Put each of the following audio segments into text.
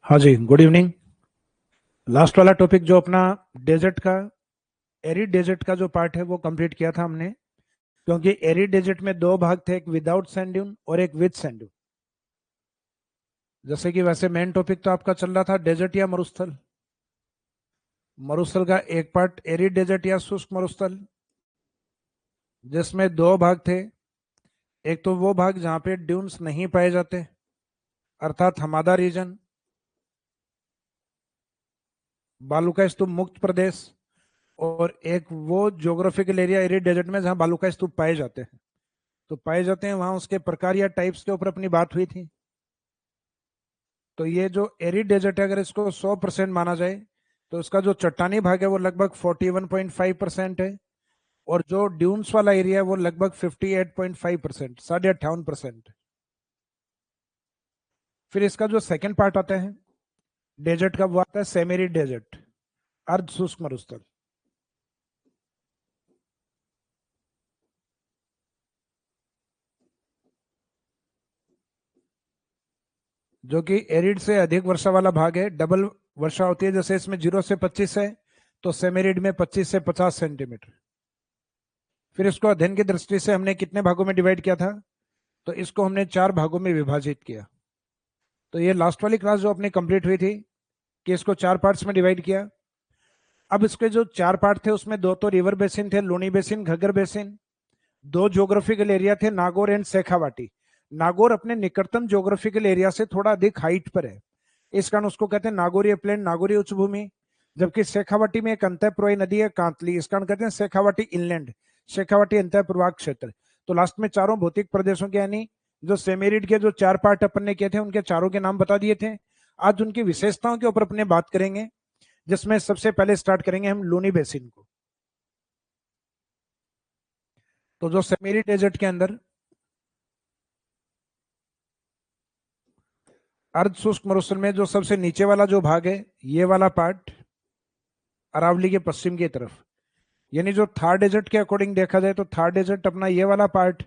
हाँ जी, good evening. Last वाला topic जो अपना डेजर्ट का, एरिड डेजर्ट का जो पार्ट है वो कंप्लीट किया था हमने। क्योंकि एरिड डेजर्ट में दो भाग थे, एक विदाउट सैंड ड्यून और एक विद सैंड ड्यून। जैसे कि वैसे मेन टॉपिक तो आपका चल रहा था डेजर्ट या मरुस्थल। मरुस्थल का एक पार्ट एरिड डेजर्ट या शुष्क मरुस्थल, जिसमें दो भाग थे। एक तो वो भाग जहाँ पे ड्यून्स नहीं पाए जाते, अर्थात हमादा रीजन, बालू का स्तूप मुक्त प्रदेश। और एक वो ज्योग्राफिकल एरिया एरिड डेजर्ट में जहाँ बालू का स्तूप पाए जाते हैं। तो पाए जाते हैं वहां उसके प्रकार या टाइप्स के ऊपर अपनी बात हुई थी। तो ये जो एरिड डेजर्ट है, अगर इसको 100% माना जाए तो इसका जो चट्टानी भाग है वो लगभग 41.5% है। और जो ड्यून्स वाला एरिया है वो लगभग 58.5%, 58.5%। फिर इसका जो सेकंड पार्ट आता है डेजर्ट का, वो आता है सेमेरिड डेजर्ट, अर्ध शुष्क मरुस्थल। जो कि एरिड से अधिक वर्षा वाला भाग है, डबल वर्षा होती है। जैसे इसमें 0 से 25 है, तो सेमेरिड में 25 से 50 सेंटीमीटर। फिर इसको अध्ययन की दृष्टि से हमने कितने भागों में डिवाइड किया था, तो इसको हमने 4 भागों में विभाजित किया। तो ये लास्ट वाली क्लास जो अपनी कंप्लीट हुई थी, कि इसको 4 पार्ट्स में डिवाइड किया। अब इसके जो 4 पार्ट थे उसमें दो तो रिवर बेसिन थे, लूनी बेसिन, घग्गर बेसिन। दो ज्योग्राफिकल एरिया थे, नागौर एंड शेखावाटी। नागौर अपने निकटतम ज्योग्राफिकल एरिया से थोड़ा अधिक हाइट पर है, इस कारण उसको कहते हैं नागौरी प्लेन, नागौरी उच्च भूमि। जबकि शेखावाटी में एक अंतःप्रवाही नदी है कांतली, इस कारण कहते हैं शेखावाटी इनलैंड, शेखावाटी अंतःप्रवाह क्षेत्र। तो लास्ट में चारों भौतिक प्रदेशों के, यानी जो सेमेरिड के जो 4 पार्ट अपन ने किए थे उनके चारों के नाम बता दिए थे। आज उनकी विशेषताओं के ऊपर अपने बात करेंगे, जिसमें सबसे पहले स्टार्ट करेंगे हम लूनी बेसिन को। तो जो सेमेरिड डेजर्ट के अंदर अर्ध शुष्क मरुस्थल में जो सबसे नीचे वाला जो भाग है, ये वाला पार्ट अरावली के पश्चिम की तरफ, यानी जो थार डेजर्ट के अकॉर्डिंग देखा जाए तो थार डेजर्ट अपना ये वाला पार्ट,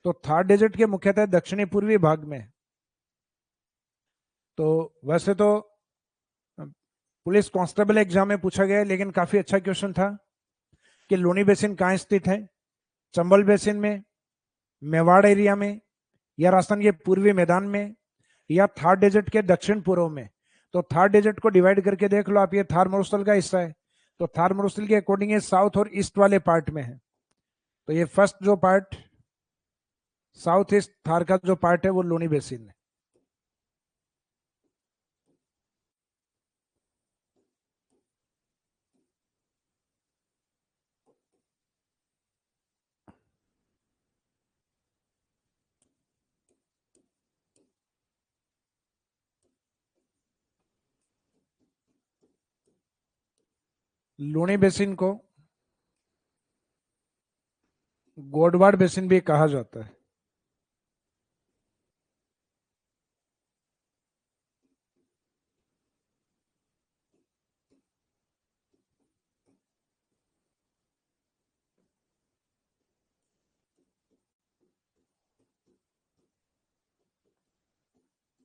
तो थार डेजर्ट के मुख्यतः दक्षिणी पूर्वी भाग में। तो वैसे तो पुलिस कांस्टेबल एग्जाम में पूछा गया है, लेकिन काफी अच्छा क्वेश्चन था कि लूनी बेसिन कहाँ स्थित है, चंबल बेसिन में, मेवाड़ एरिया में, या राजस्थान के पूर्वी मैदान में, या थार डेजर्ट के दक्षिण पूर्व में। तो थार डेजर्ट को डिवाइड करके देख लो आप, ये थार मरुस्थल का हिस्सा है। तो थार मरुस्थल के अकॉर्डिंग ये साउथ और ईस्ट वाले पार्ट में है। तो ये फर्स्ट जो पार्ट साउथ ईस्ट थार का जो पार्ट है वो लूनी बेसिन है। लूनी बेसिन को गोडवाड़ बेसिन भी कहा जाता है।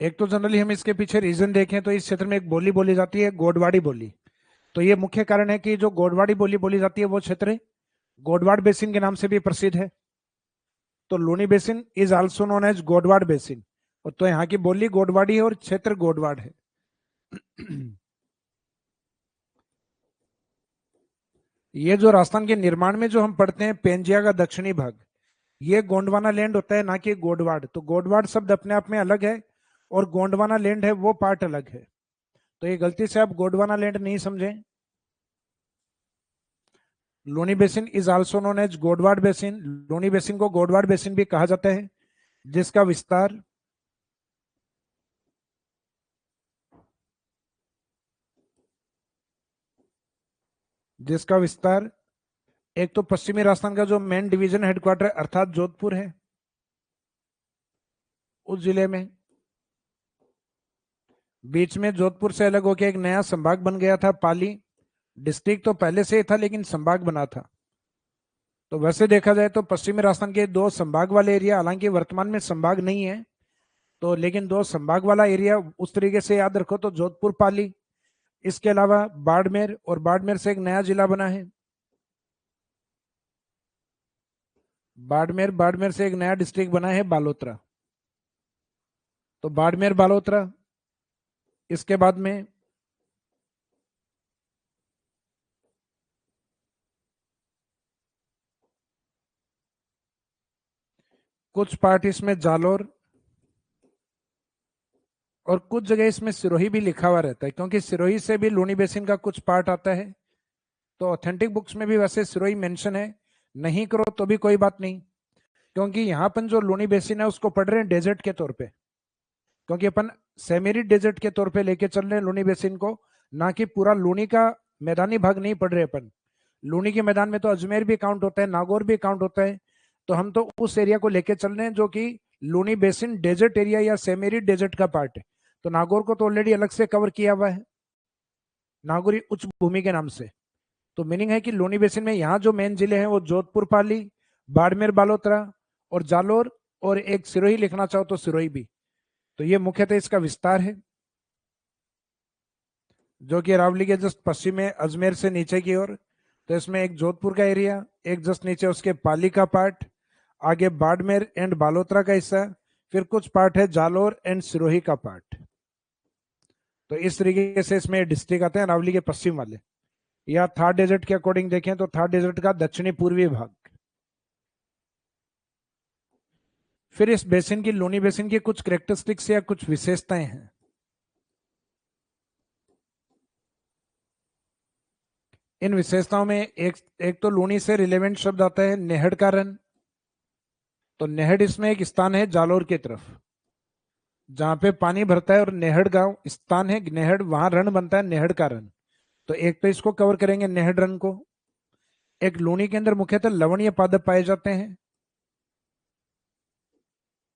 एक तो जनरली हम इसके पीछे रीजन देखें तो इस क्षेत्र में एक बोली बोली जाती है, गोडवाड़ी बोली। तो ये मुख्य कारण है कि जो गोडवाड़ी बोली बोली जाती है वो क्षेत्र गोडवाड़ बेसिन के नाम से भी प्रसिद्ध है। तो Luni basin is also known as Godwar basin. और तो यहाँ की बोली गोडवाड़ी है और क्षेत्र गोडवाड़ है। ये जो राजस्थान के निर्माण में जो हम पढ़ते हैं पेंजिया का दक्षिणी भाग, ये गोंडवाना लैंड होता है, ना कि गोडवाड़। तो गोडवाड़ शब्द अपने आप में अलग है और गोंडवाना लैंड है वो पार्ट अलग है। तो ये गलती से आप गोडवाना लैंड नहीं समझें। Luni basin is also known as Godwar basin. Luni basin को गोडवाड़ बेसिन भी कहा जाता है, जिसका विस्तार जिसका विस्तार एक तो पश्चिमी राजस्थान का जो मेन डिवीजन हेडक्वार्टर अर्थात जोधपुर है, उस जिले में। बीच में जोधपुर से अलग होकर एक नया संभाग बन गया था, पाली। डिस्ट्रिक्ट तो पहले से ही था लेकिन संभाग बना था। तो वैसे देखा जाए तो पश्चिमी राजस्थान के दो संभाग वाले एरिया, हालांकि वर्तमान में संभाग नहीं है, तो लेकिन दो संभाग वाला एरिया उस तरीके से याद रखो तो जोधपुर पाली, इसके अलावा बाड़मेर, और बाड़मेर से एक नया जिला बना है बाड़मेर, बाड़मेर से एक नया डिस्ट्रिक्ट बना है बालोतरा। तो बाड़मेर बालोतरा, इसके बाद में कुछ पार्ट इसमें जालोर, और कुछ जगह इसमें सिरोही भी लिखा हुआ रहता है, क्योंकि सिरोही से भी लूनी बेसिन का कुछ पार्ट आता है। तो ऑथेंटिक बुक्स में भी वैसे सिरोही मेंशन है, नहीं करो तो भी कोई बात नहीं, क्योंकि यहाँ अपन जो लूनी बेसिन है उसको पढ़ रहे हैं डेजर्ट के तौर पे, क्योंकि अपन सेमेरिड डेजर्ट के तौर पे लेके चल रहे हैं लूनी बेसिन को, ना कि पूरा लूनी का मैदानी भाग नहीं पढ़ रहे अपन। लूनी के मैदान में तो अजमेर भी काउंट होता है, नागौर भी काउंट होता है, तो हम तो उस एरिया को लेके चल रहे हैं जो कि लूनी बेसिन डेजर्ट एरिया या सेमेरिड डेजर्ट का पार्ट है। तो नागौर को तो ऑलरेडी अलग से कवर किया हुआ है, नागौरी उच्च भूमि के नाम से। तो मीनिंग है कि लूनी बेसिन में यहाँ जो मेन जिले हैं वो जोधपुर पाली, बाड़मेर बालोतरा और जालोर, और एक सिरोही लिखना चाहो तो सिरोही भी। तो ये मुख्यतः इसका विस्तार है, जो कि अरावली के जस्ट पश्चिम में अजमेर से नीचे की ओर। तो इसमें एक जोधपुर का एरिया, एक जस्ट नीचे उसके पाली का पार्ट, आगे बाड़मेर एंड बालोतरा का हिस्सा, फिर कुछ पार्ट है जालोर एंड सिरोही का पार्ट। तो इस तरीके से इसमें डिस्ट्रिक्ट आते हैं अरावली के पश्चिम वाले, या थार डेजर्ट के अकॉर्डिंग देखें तो थार डेजर्ट का दक्षिणी पूर्वी भाग। फिर इस बेसिन की, लूनी बेसिन की कुछ करेक्टरिस्टिक्स या कुछ विशेषताएं हैं। इन विशेषताओं में एक एक तो लूनी से रिलेवेंट शब्द आता है नेहड़ का रन। तो नेहड़ इसमें एक स्थान है जालोर की तरफ, जहां पे पानी भरता है, और नेहड़ गांव स्थान है, नेहड़ वहां रन बनता है, नेहड़ का रन। तो एक तो इसको कवर करेंगे नेहड़ रन को। एक लूनी के अंदर मुख्यतः लवणीय पादप पाए जाते हैं।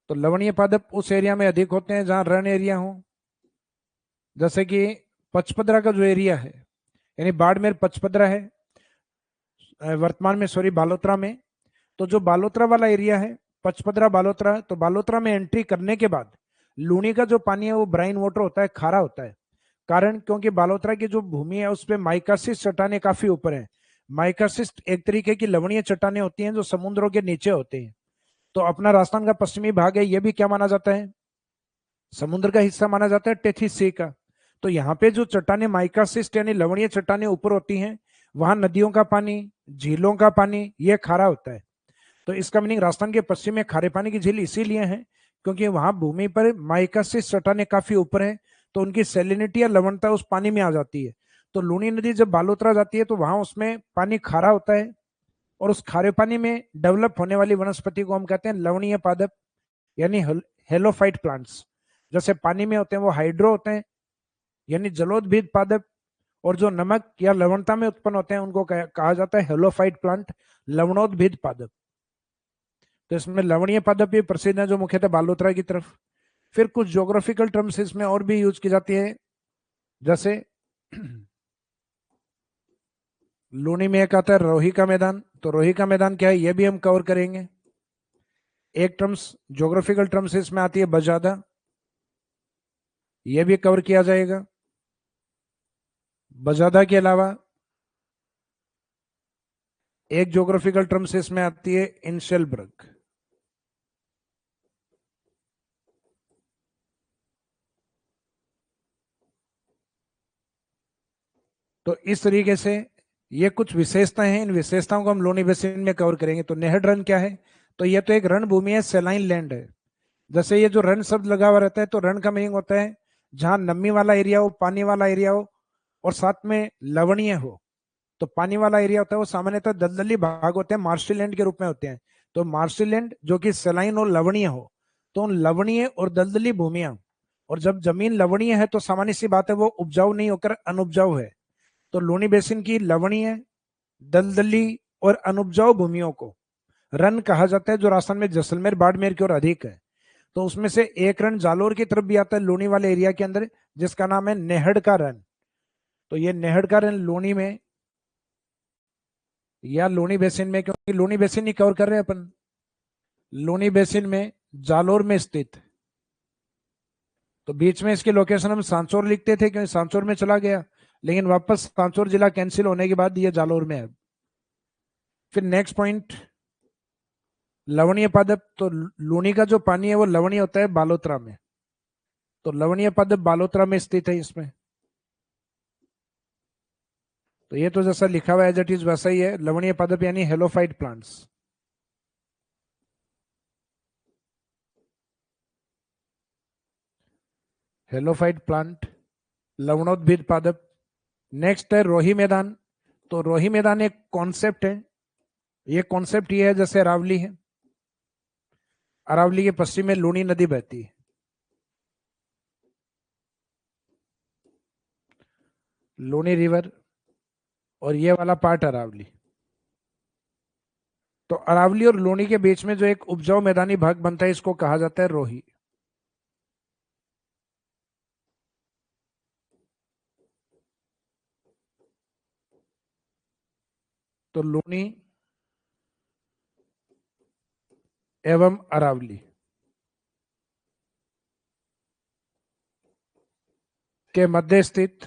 तो लवणीय पादप उस एरिया में अधिक होते हैं जहां रन एरिया हो, जैसे कि पचपदरा का जो एरिया है, यानी बाड़मेर पचपदरा है वर्तमान में, सॉरी बालोतरा में। तो जो बालोतरा वाला एरिया है, पचपदरा बालोतरा, तो बालोतरा में एंट्री करने के बाद लूनी का जो पानी है वो ब्राइन वाटर होता है, खारा होता है। कारण क्योंकि बालोतरा की जो भूमि है उस पर माइकासिस चट्टाने काफी ऊपर है। माइकासिस एक तरीके की लवणीय चट्टाने होती हैं जो समुद्रों के नीचे होती हैं। तो अपना राजस्थान का पश्चिमी भाग है, ये भी क्या माना जाता है, समुद्र का हिस्सा माना जाता है, टेथिस सी का। तो यहाँ पे जो चट्टाने माइकासिस्ट यानी लवणीय चट्टाने ऊपर होती हैं, वहां नदियों का पानी, झीलों का पानी ये खारा होता है। तो इसका मीनिंग राजस्थान के पश्चिम में खारे पानी की झील इसीलिए है क्योंकि वहां भूमि पर माइकासिस चट्टाने काफी ऊपर है, तो उनकी सेलिनिटी या लवणता उस पानी में आ जाती है। तो लूनी नदी जब बालोतरा जाती है तो वहां उसमें पानी खारा होता है, और उस खारे पानी में डेवलप होने वाली वनस्पति को हम कहते हैं लवणीय पादप, यानी हेलोफाइट प्लांट्स। जैसे पानी में होते हैं वो हाइड्रो होते हैं, यानी जलोदभिद पादप, और जो नमक या लवणता में उत्पन्न होते हैं उनको कहा जाता है हेलोफाइट प्लांट, लवणोद्भिद पादप। तो इसमें लवणीय पादप भी प्रसिद्ध है जो मुख्यतः बालोतरा की तरफ। फिर कुछ ज्योग्राफिकल टर्म्स इसमें और भी यूज की जाती है, जैसे लूनी में एक आता है रोही का मैदान। तो रोही का मैदान क्या है ये भी हम कवर करेंगे। एक टर्म्स ज्योग्राफिकल टर्म्स इसमें आती है बजादा, ये भी कवर किया जाएगा। बजादा के अलावा एक ज्योग्राफिकल टर्म्स इसमें आती है इंशेलबर्ग। तो इस तरीके से ये कुछ विशेषताएं हैं, इन विशेषताओं को हम लोनी बेसिन में कवर करेंगे। तो नेहड़ रन क्या है, तो ये तो एक रण भूमि है, सेलाइन लैंड है। जैसे ये जो रन शब्द लगा हुआ रहता है, तो रन का मीनिंग होता है जहां नमी वाला एरिया हो, पानी वाला एरिया हो, और साथ में लवणीय हो। तो पानी वाला एरिया होता है वो सामान्यतः दलदली भाग होते हैं, मार्शी लैंड के रूप में होते हैं। तो मार्शी लैंड जो कि सेलाइन और लवणीय हो, तो उन लवणीय और दलदली भूमियां, और जब जमीन लवणीय है तो सामान्य सी बात है वो उपजाऊ नहीं होकर अनुपजाऊ है। तो लूनी बेसिन की लवणीय, दलदली और अनुपजाऊ भूमियों को रन कहा जाता है, जो राजस्थान में जैसलमेर बाड़मेर की ओर अधिक है। तो उसमें से एक रन जालोर की तरफ भी आता है लूनी वाले एरिया के अंदर, जिसका नाम है नेहड़ का रन। तो ये नेहड़ का रन लूनी में या लूनी बेसिन में, क्योंकि लूनी बेसिन ही कवर कर रहे हैं अपन, लूनी बेसिन में जालोर में स्थित तो बीच में इसकी लोकेशन हम सांचौर लिखते थे क्योंकि सांचौर में चला गया, लेकिन वापस सांचौर जिला कैंसिल होने के बाद ये जालोर में है। फिर नेक्स्ट पॉइंट लवणीय पादप। तो लूनी का जो पानी है वो लवणीय होता है बालोतरा में, तो लवणीय पादप बालोतरा में स्थित है इसमें। तो ये तो जैसा लिखा हुआ एज इट इज वैसा ही है, लवणीय पादप यानी हेलोफाइट प्लांट्स। हेलोफाइट प्लांट, लवणोद्भिद पादप। नेक्स्ट है रोही मैदान। तो रोही मैदान एक कॉन्सेप्ट है, ये कॉन्सेप्ट ये है जैसे अरावली है, अरावली के पश्चिम में लूनी नदी बहती है, लूनी रिवर, और ये वाला पार्ट अरावली। तो अरावली और लूनी के बीच में जो एक उपजाऊ मैदानी भाग बनता है इसको कहा जाता है रोही। तो लूनी एवं अरावली के मध्य स्थित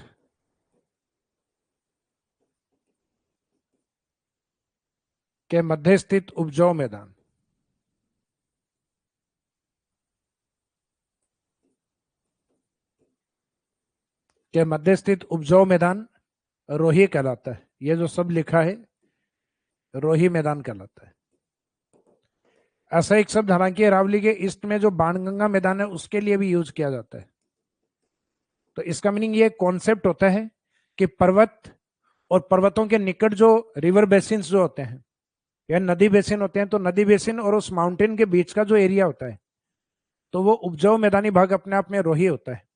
उपजाऊ मैदान रोही कहलाता है। ये जो सब लिखा है रोही मैदान कहलाता है। ऐसा एक शब्द हालांकि अरावली के ईस्ट में जो बाणगंगा मैदान है उसके लिए भी यूज किया जाता है। तो इसका मीनिंग ये कॉन्सेप्ट होता है कि पर्वत और पर्वतों के निकट जो रिवर बेसिन जो होते हैं या नदी बेसिन होते हैं, तो नदी बेसिन और उस माउंटेन के बीच का जो एरिया होता है तो वो उपजाऊ मैदानी भाग अपने आप में रोही होता है।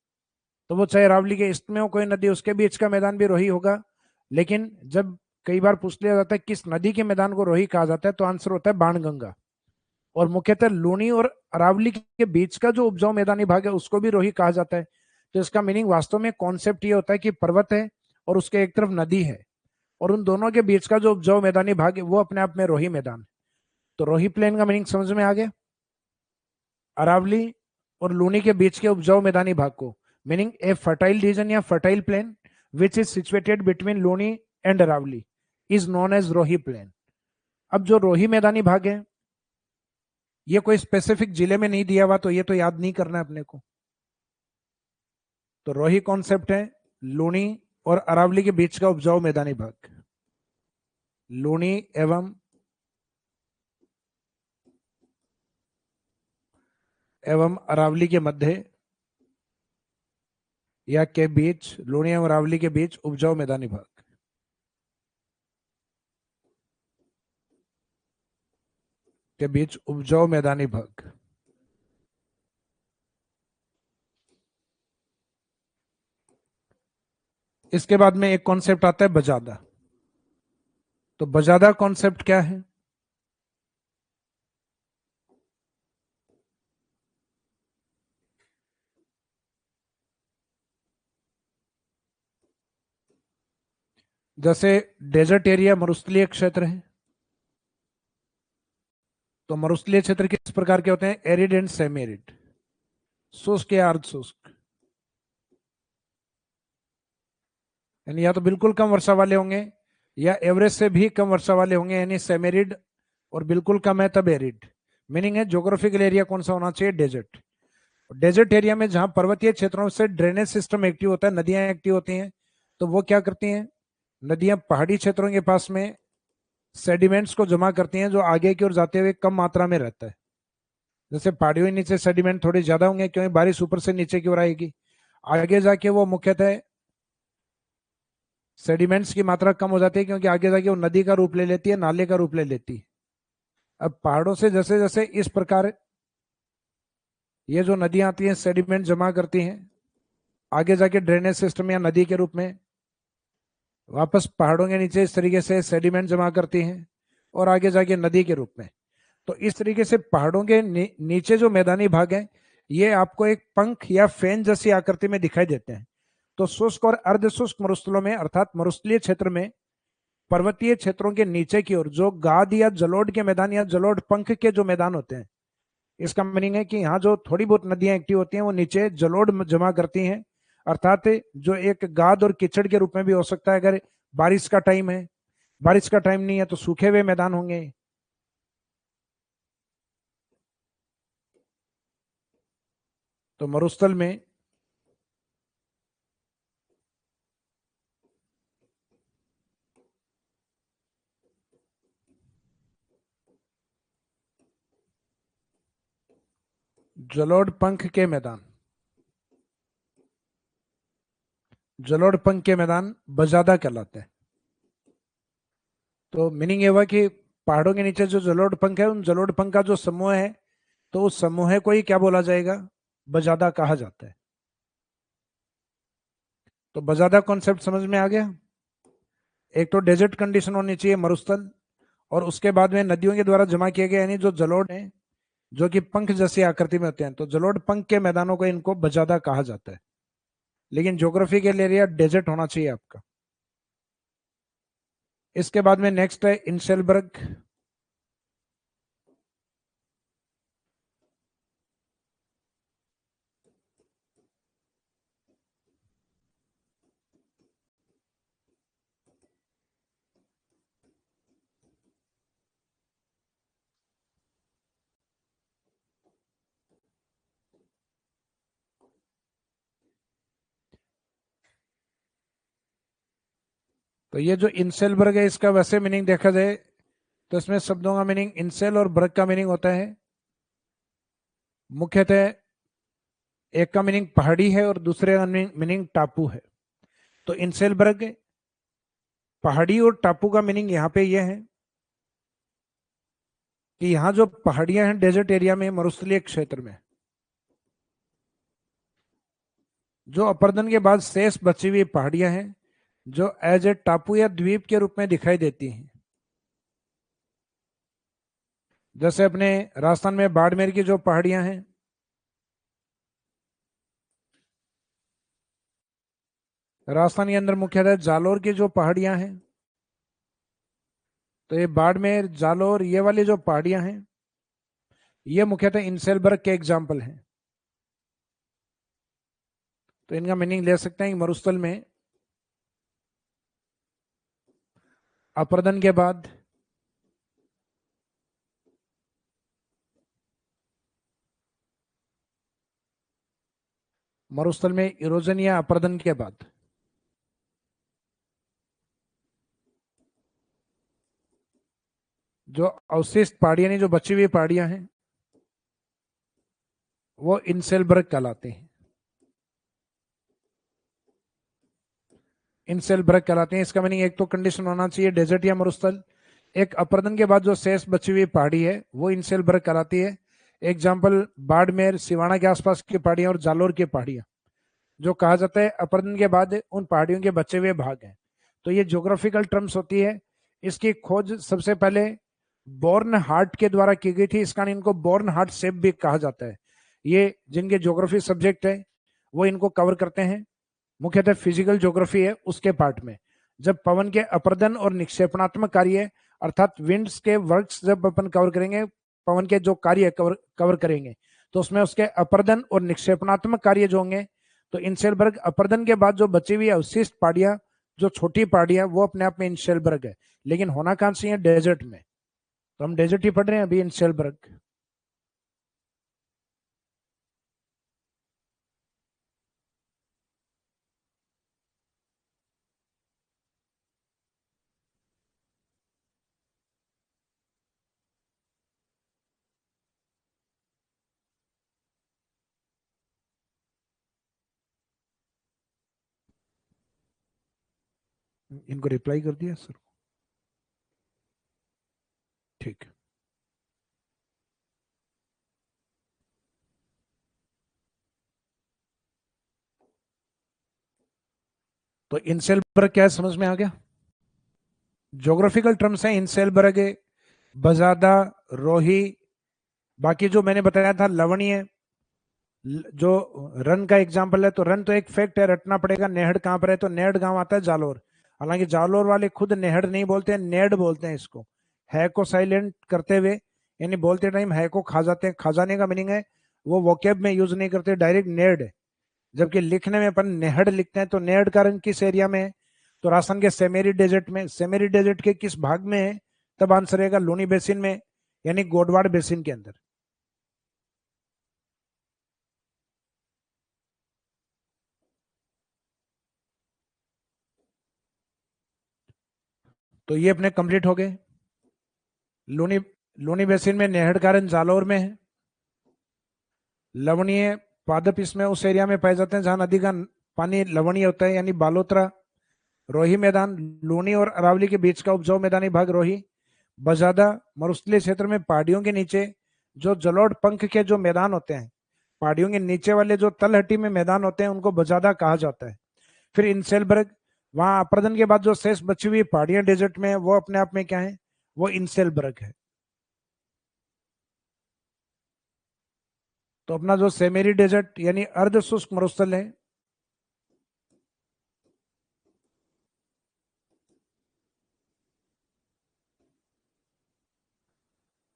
तो वो चाहे अरावली के ईस्ट में हो कोई नदी, उसके बीच का मैदान भी रोही होगा। लेकिन जब कई बार पूछ लिया जाता है किस नदी के मैदान को रोही कहा जाता है, तो आंसर होता है बाणगंगा। और मुख्यतः लूनी और अरावली के बीच का जो उपजाऊ मैदानी भाग है उसको भी रोही कहा जाता है। तो इसका मीनिंग वास्तव में कॉन्सेप्ट ये होता है कि पर्वत है और उसके एक तरफ नदी है और उन दोनों के बीच का जो उपजाऊ मैदानी भाग है वो अपने आप में रोही मैदान है। तो रोही प्लेन का मीनिंग समझ में आ गया। अरावली और लूनी के बीच के उपजाऊ मैदानी भाग को मीनिंग ए फर्टाइल रीजन या fertile plain which is situated between Luni and Aravalli is known as Rohi plain. अब जो रोही मैदानी भाग है ये कोई स्पेसिफिक जिले में नहीं दिया हुआ, तो ये तो याद नहीं करना है अपने को। तो रोही कॉन्सेप्ट है लूनी और अरावली के बीच का उपजाऊ मैदानी भाग, लूनी एवं अरावली के मध्य या के बीच, लूनी एवं अरावली के बीच उपजाऊ मैदानी भाग। के बीच उपजाऊ मैदानी भाग। इसके बाद में एक कॉन्सेप्ट आता है बजादा। तो बजादा कॉन्सेप्ट क्या है? जैसे डेजर्ट एरिया मरुस्थलीय क्षेत्र है, तो मरुस्थलीय क्षेत्र किस प्रकार के होते हैं? एरिड एंड सेमी एरिड, शुष्क या अर्ध शुष्क, यानी या तो बिल्कुल कम वर्षा वाले होंगे या एवरेज से भी कम वर्षा वाले होंगे, यानी सेमेरिड, और बिल्कुल कम है तब एरिड। मीनिंग है ज्योग्राफिकल एरिया कौन सा होना चाहिए? डेजर्ट। डेजर्ट एरिया में जहां पर्वतीय क्षेत्रों से ड्रेनेज सिस्टम एक्टिव होता है, नदियां एक्टिव होती हैं, तो वो क्या करती हैं? नदियां पहाड़ी क्षेत्रों के पास में सेडिमेंट्स को जमा करती हैं जो आगे की ओर जाते हुए कम मात्रा में रहता है। जैसे पहाड़ियों के नीचे सेडिमेंट थोड़े ज्यादा होंगे क्योंकि बारिश ऊपर से नीचे की ओर आएगी, आगे जाके वो मुख्यतः सेडिमेंट्स की मात्रा कम हो जाती है क्योंकि आगे जाके वो नदी का रूप ले लेती है, नाले का रूप ले लेती है। अब पहाड़ों से जैसे जैसे इस प्रकार ये जो नदियां आती हैं सेडिमेंट जमा करती हैं, आगे जाके ड्रेनेज सिस्टम या नदी के रूप में वापस पहाड़ों के नीचे इस तरीके से सेडिमेंट जमा करती हैं और आगे जाके नदी के रूप में। तो इस तरीके से पहाड़ों के नीचे जो मैदानी भाग है ये आपको एक पंख या फैन जैसी आकृति में दिखाई देते हैं। तो शुष्क और अर्ध शुष्क मरुस्थलों में अर्थात मरुस्थलीय क्षेत्र में पर्वतीय क्षेत्रों के नीचे की ओर जो गाद या जलोढ़ के मैदान या जलोढ़ पंख के जो मैदान होते हैं इसका मीनिंग है कि यहाँ जो थोड़ी बहुत नदियां एक्टिव होती हैं वो नीचे जलोढ़ जमा करती हैं, अर्थात जो एक गाद और कीचड़ के रूप में भी हो सकता है अगर बारिश का टाइम है। बारिश का टाइम नहीं है तो सूखे हुए मैदान होंगे। तो मरुस्थल में जलोढ़ पंख के मैदान, जलोढ़ पंख के मैदान बजादा कहलाते हैं। तो मीनिंग ये हुआ कि पहाड़ों के नीचे जो जलोढ़ पंख है, उन जलोढ़ पंख का जो समूह है, तो उस समूह को ही क्या बोला जाएगा, बजादा कहा जाता है। तो बजादा कॉन्सेप्ट समझ में आ गया। एक तो डेजर्ट कंडीशन होनी चाहिए मरुस्थल, और उसके बाद में नदियों के द्वारा जमा किए गए यानी जो जलोढ़ है जो कि पंख जैसी आकृति में होते हैं, तो जलोढ़ पंख के मैदानों को इनको बजादा कहा जाता है। लेकिन ज्योग्राफिकल एरिया डेजर्ट होना चाहिए आपका। इसके बाद में नेक्स्ट है इंसेलबर्ग। तो ये जो इंसेलबर्ग है इसका वैसे मीनिंग देखा जाए तो इसमें शब्दों का मीनिंग इंसेल और बर्ग का मीनिंग होता है मुख्यतः, एक का मीनिंग पहाड़ी है और दूसरे का मीनिंग टापू है। तो इंसेलबर्ग पहाड़ी और टापू का मीनिंग यहाँ पे ये है कि यहाँ जो पहाड़ियां हैं डेजर्ट एरिया में, मरुस्थलीय क्षेत्र में, जो अपर्दन के बाद शेष बची हुई पहाड़ियां हैं जो एज ए टापू या द्वीप के रूप में दिखाई देती हैं। जैसे अपने राजस्थान में बाड़मेर की जो पहाड़ियां हैं, राजस्थान के अंदर मुख्यतः जालोर की जो पहाड़ियां हैं, तो ये बाड़मेर जालोर ये वाली जो पहाड़ियां हैं ये मुख्यतः इंसेलबर्ग के एग्जाम्पल हैं। तो इनका मीनिंग ले सकते हैं कि मरुस्थल में अपरदन के बाद मरुस्थल में इरोजन या अपरदन के बाद जो अवशिष्ट पहाड़ियां नहीं, जो बची हुई पहाड़ियां हैं वो इंसेलबर्ग कहलाते हैं। इंसेलबर्ग कहलाते हैं। इसका मीनिंग एक तो कंडीशन होना चाहिए डेजर्ट या मरुस्थल, एक अपरदन के बाद जो शेष बची हुई पहाड़ी है वो इंसेलबर्ग कहलाती है। एग्जाम्पल बाड़मेर सिवाना के आसपास की पहाड़ियां और जालोर की पहाड़ियां, जो कहा जाता है अपरदन के बाद उन पहाड़ियों के बचे हुए भाग हैं। तो ये ज्योग्राफिकल टर्म्स होती है। इसकी खोज सबसे पहले बॉर्न हार्ट के द्वारा की गई थी, इस कारण इनको बॉर्न हार्ट शेप भी कहा जाता है। ये जिनके ज्योग्राफी सब्जेक्ट है वो इनको कवर करते हैं, मुख्यतः फिजिकल ज्योग्राफी है उसके पार्ट में। जब पवन के अपर्दन और निक्षेपणात्मक कार्य अर्थात विंड्स के वर्क्स जब अपन कवर करेंगे, पवन के जो कार्य कवर करेंगे, तो उसमें उसके अपर्दन और निक्षेपणात्मक कार्य जो होंगे, तो इंसेलबर्ग अपर्दन के बाद जो बची हुई अवशिष्ट पहाड़ियां, जो छोटी पहाड़ियां, वो अपने आप में इंसेलबर्ग है। लेकिन होना कहां से है, डेजर्ट में। तो हम डेजर्ट ही पढ़ रहे हैं अभी, इंसेलबर्ग। इनको रिप्लाई कर दिया सर, ठीक। तो इंसेलबर्ग क्या है समझ में आ गया। ज्योग्राफिकल टर्म्स है इंसेलबर्ग, बजादा, रोही, बाकी जो मैंने बताया था लवणीय, जो रन का एग्जाम्पल है, तो रन तो एक फैक्ट है, रटना पड़ेगा। नेहड़ कहां पर है, तो नेहड़ गांव आता है जालोर। हालांकि जालोर वाले खुद नेहड़ नहीं बोलते हैं, नेड बोलते हैं इसको, है को साइलेंट करते हुए यानी बोलते टाइम है को खा जाते हैं, खा जाने का मीनिंग है वो वोकेब में यूज नहीं करते, डायरेक्ट नेड है। जबकि लिखने में अपन नेहड लिखते हैं, तो नेहड का रंग किस एरिया में है, तो राजस्थान के सेमेरी डेजर्ट में। सेमेरी डेजर्ट के किस भाग में है, तब आंसर रहेगा लूनी बेसिन में, यानी गोडवाड़ बेसिन के अंदर। तो ये अपने कंप्लीट हो गए। लूनी लूनी बेसिन में नेहड़ कारण जालौर में है। लवणीय पादप इसमें उस एरिया में पाए जाते हैं जहां नदी का पानी लवणीय होता है, यानी बालोतरा। रोही मैदान लूनी और अरावली के बीच का उपजाऊ मैदानी भाग रोही। बजादा मरुस्थलीय क्षेत्र में पहाड़ियों के नीचे जो जलोढ़ पंख के जो मैदान होते हैं, पहाड़ियों के नीचे वाले जो तलहटी में मैदान होते हैं उनको बजादा कहा जाता है। फिर इंसेलबर्ग, वहां अपर्दन के बाद जो शेष बची हुई पहाड़ियां डेजर्ट में है, वो अपने आप में क्या है, वो इंसेलबर्ग है। तो अपना जो सेमेरी डेजर्ट यानी अर्ध शुष्क मरुस्थल है,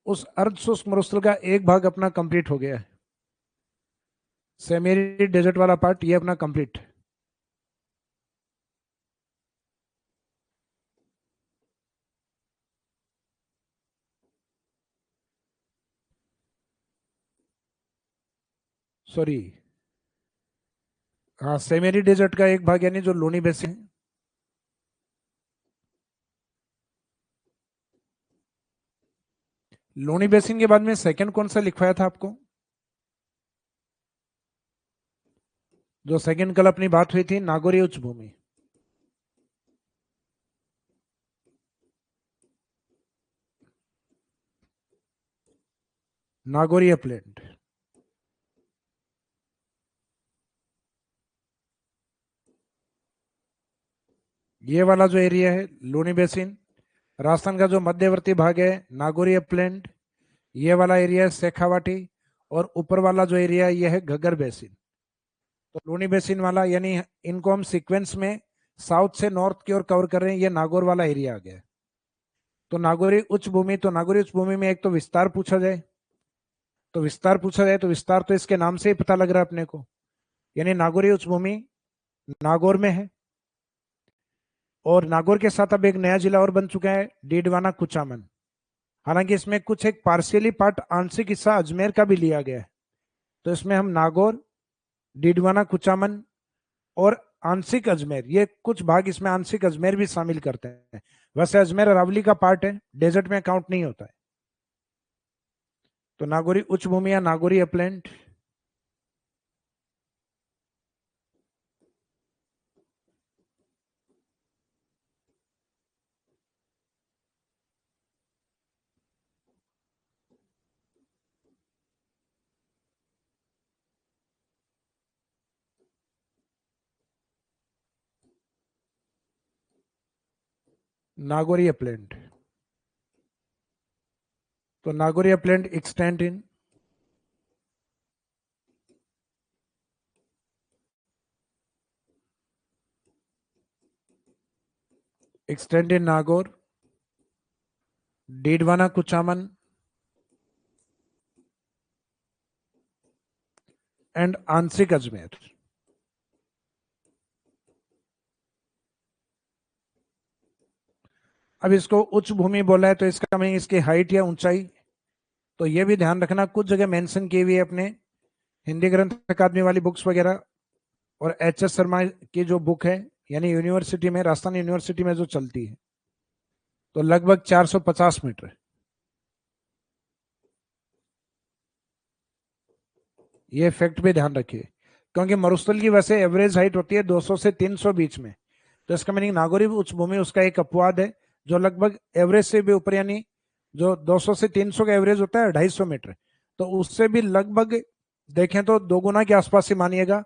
उस अर्ध शुष्क मरुस्थल का एक भाग अपना कंप्लीट हो गया है। सेमेरी डेजर्ट वाला पार्ट ये अपना कंप्लीट। सॉरी, हाँ सेमेरी डेजर्ट का एक भाग यानी जो लूनी बेसिन है। लूनी बेसिन के बाद में सेकंड कौन सा लिखवाया था आपको, जो सेकंड कल अपनी बात हुई थी, नागौरी उच्च भूमि। नागौरी अपलैंड, ये वाला जो एरिया है लूनी बेसिन। राजस्थान का जो मध्यवर्ती भाग है नागौरी अपलैंड, ये वाला एरिया है शेखावाटी। और ऊपर वाला जो एरिया है ये है घग्गर बेसिन। तो लूनी बेसिन वाला, यानी इनको हम सीक्वेंस में साउथ से नॉर्थ की ओर कवर कर रहे हैं, ये नागौर वाला एरिया आ गया। तो नागौरी उच्च भूमि, तो नागौरी उच्च भूमि में एक तो विस्तार पूछा जाए, तो विस्तार पूछा जाए तो विस्तार तो इसके नाम से ही पता लग रहा है अपने को, यानी नागौरी उच्च भूमि नागौर में है। और नागौर के साथ अब एक नया जिला और बन चुका है, डीडवाना कुचामन। हालांकि इसमें कुछ एक पार्शियली पार्ट आंशिक हिस्सा अजमेर का भी लिया गया है। तो इसमें हम नागौर, डीडवाना कुचामन और आंशिक अजमेर, ये कुछ भाग इसमें आंशिक अजमेर भी शामिल करते हैं। वैसे अजमेर अरावली का पार्ट है, डेजर्ट में काउंट नहीं होता है। तो नागौरी उच्च भूमि या नागौरी अपलैंड, नागौरी अपलैंड। तो Nagauri upland extend in Nagaur, Didwana Kuchaman and आंशिक अजमेर। अब इसको उच्च भूमि बोला है तो इसका मीनिंग इसकी हाइट या ऊंचाई। तो ये भी ध्यान रखना, कुछ जगह मेंशन की हुई है अपने हिंदी ग्रंथ अकादमी वाली बुक्स वगैरह, और एच एस शर्मा की जो बुक है, यानी यूनिवर्सिटी में, राजस्थान यूनिवर्सिटी में जो चलती है, तो लगभग 450 मीटर। ये फैक्ट भी ध्यान रखिए, क्योंकि मरुस्थल की वैसे एवरेज हाइट होती है 200 से 300 बीच में। तो इसका मीनिंग नागौरी उच्च भूमि उसका एक अपवाद है, जो लगभग एवरेज से भी ऊपर, यानी जो 200 से 300 का एवरेज होता है 250 मीटर, तो उससे भी लगभग देखें तो दो गुना के आसपास ही मानिएगा,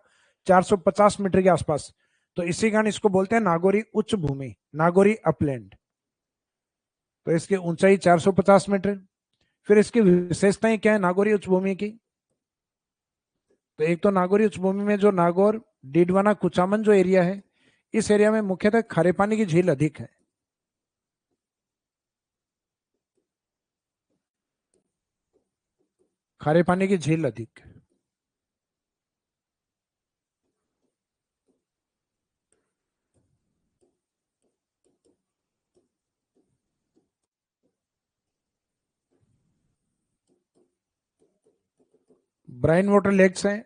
450 मीटर के आसपास। तो इसी कारण इसको बोलते हैं नागौरी उच्च भूमि, नागौरी अपलैंड। तो इसकी ऊंचाई 450 मीटर। फिर इसकी विशेषताएं क्या है नागौरी उच्च भूमि की, तो एक तो नागौरी उच्च भूमि में जो नागौर, डीडवाना कुचामन जो एरिया है, इस एरिया में मुख्यतः खारे पानी की झील अधिक है। खारे पानी की झील अधिक। ब्राइन वाटर लेक्स हैं,